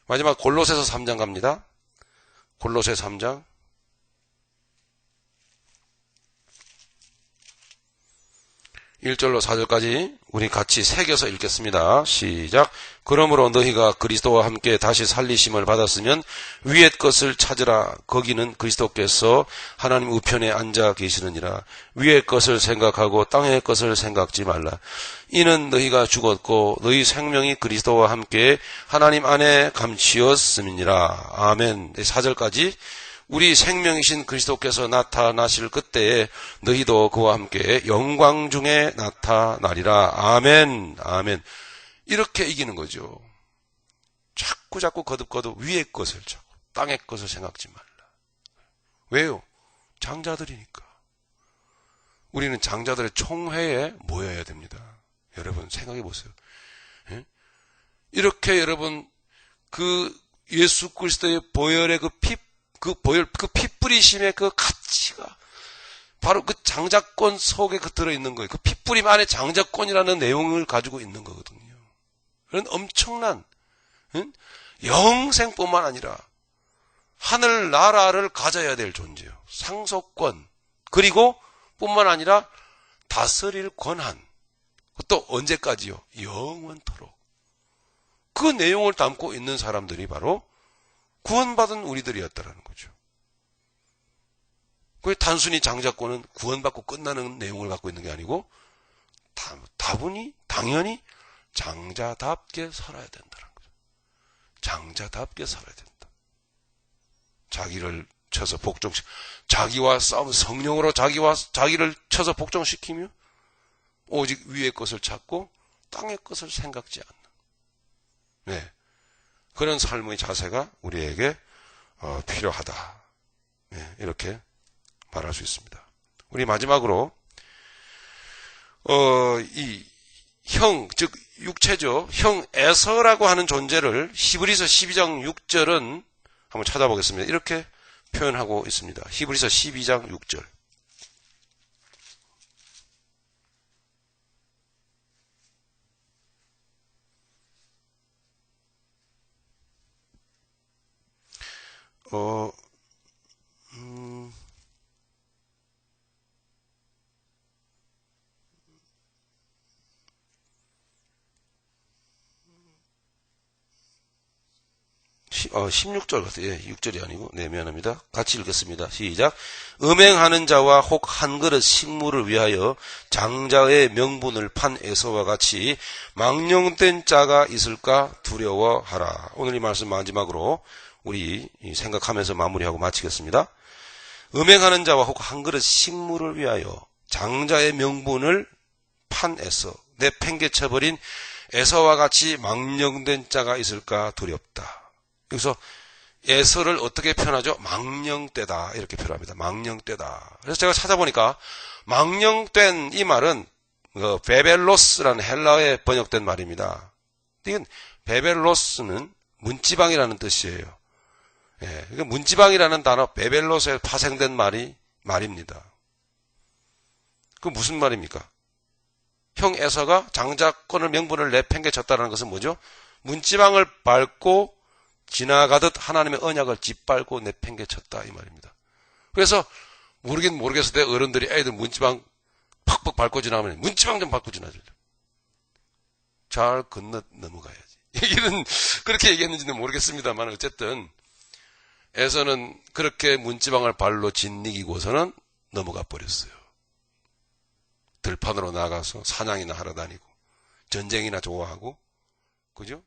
마지막 골로새서 3장 갑니다. 골로새 3장. 1절로 4절까지 우리 같이 새겨서 읽겠습니다. 시작. 그러므로 너희가 그리스도와 함께 다시 살리심을 받았으면 위의 것을 찾으라. 거기는 그리스도께서 하나님 우편에 앉아 계시느니라. 위의 것을 생각하고 땅의 것을 생각지 말라. 이는 너희가 죽었고 너희 생명이 그리스도와 함께 하나님 안에 감추었음이니라. 아멘. 4절까지. 우리 생명이신 그리스도께서 나타나실 그때에 너희도 그와 함께 영광 중에 나타나리라. 아멘. 아멘. 이렇게 이기는 거죠. 자꾸 거듭 위의 것을 찾고 땅의 것을 생각지 말라. 왜요? 장자들이니까. 우리는 장자들의 총회에 모여야 됩니다. 여러분 생각해 보세요. 예? 이렇게 여러분 그 예수 그리스도의 보혈의 그 핏뿌리심의 그 가치가 바로 그 장자권 속에 들어있는 거예요. 그 핏뿌림 안에 장자권이라는 내용을 가지고 있는 거거든요. 그런 엄청난 영생뿐만 아니라 하늘 나라를 가져야 될 존재요. 상속권 그리고 뿐만 아니라 다스릴 권한. 또 언제까지요? 영원토록. 그 내용을 담고 있는 사람들이 바로 구원받은 우리들이었다라는 거죠. 그 단순히 장자권은 구원받고 끝나는 내용을 갖고 있는 게 아니고 다분히 당연히 장자답게 살아야 된다는 거죠. 장자답게 살아야 된다. 자기를 쳐서 자기와 싸우면 성령으로 자기를 쳐서 복종시키며 오직 위의 것을 찾고 땅의 것을 생각지 않는. 네. 그런 삶의 자세가 우리에게 필요하다. 네, 이렇게 말할 수 있습니다. 우리 마지막으로 즉 육체죠. 형 에서라고 하는 존재를 히브리서 12장 6절은 한번 찾아보겠습니다. 이렇게 표현하고 있습니다. 히브리서 12장 6절. 어, 16절 같아요. 예, 6절이 아니고, 네, 미안합니다. 같이 읽겠습니다. 시작. 음행하는 자와 혹 한 그릇 식물을 위하여 장자의 명분을 판 에서와 같이 망령된 자가 있을까 두려워하라. 오늘 이 말씀 마지막으로 우리 생각하면서 마무리하고 마치겠습니다. 음행하는 자와 혹 한 그릇 식물을 위하여 장자의 명분을 판 에서, 내팽개쳐버린 에서와 같이 망령된 자가 있을까 두렵다. 여기서 에서를 어떻게 표현하죠? 망령되다 이렇게 표현합니다. 망령되다. 그래서 제가 찾아보니까 망령된 이 말은 베벨로스라는 헬라어에 번역된 말입니다. 이건 베벨로스는 문지방이라는 뜻이에요. 예, 문지방이라는 단어 베벨로스에 파생된 말입니다. 그 무슨 말입니까? 형 에서가 장자권을 명분을 내팽개쳤다는 것은 뭐죠? 문지방을 밟고 지나가듯 하나님의 언약을 짓밟고 내팽개쳤다 이 말입니다. 그래서 모르긴 모르겠을 때 어른들이 애들 문지방 팍팍 밟고 지나가면 문지방 좀 밟고 지나죠. 잘 넘어가야지. 이런 그렇게 얘기했는지는 모르겠습니다만 어쨌든 에서는 그렇게 문지방을 발로 짓이기고서는 넘어가 버렸어요. 들판으로 나가서 사냥이나 하러 다니고 전쟁이나 좋아하고 그죠?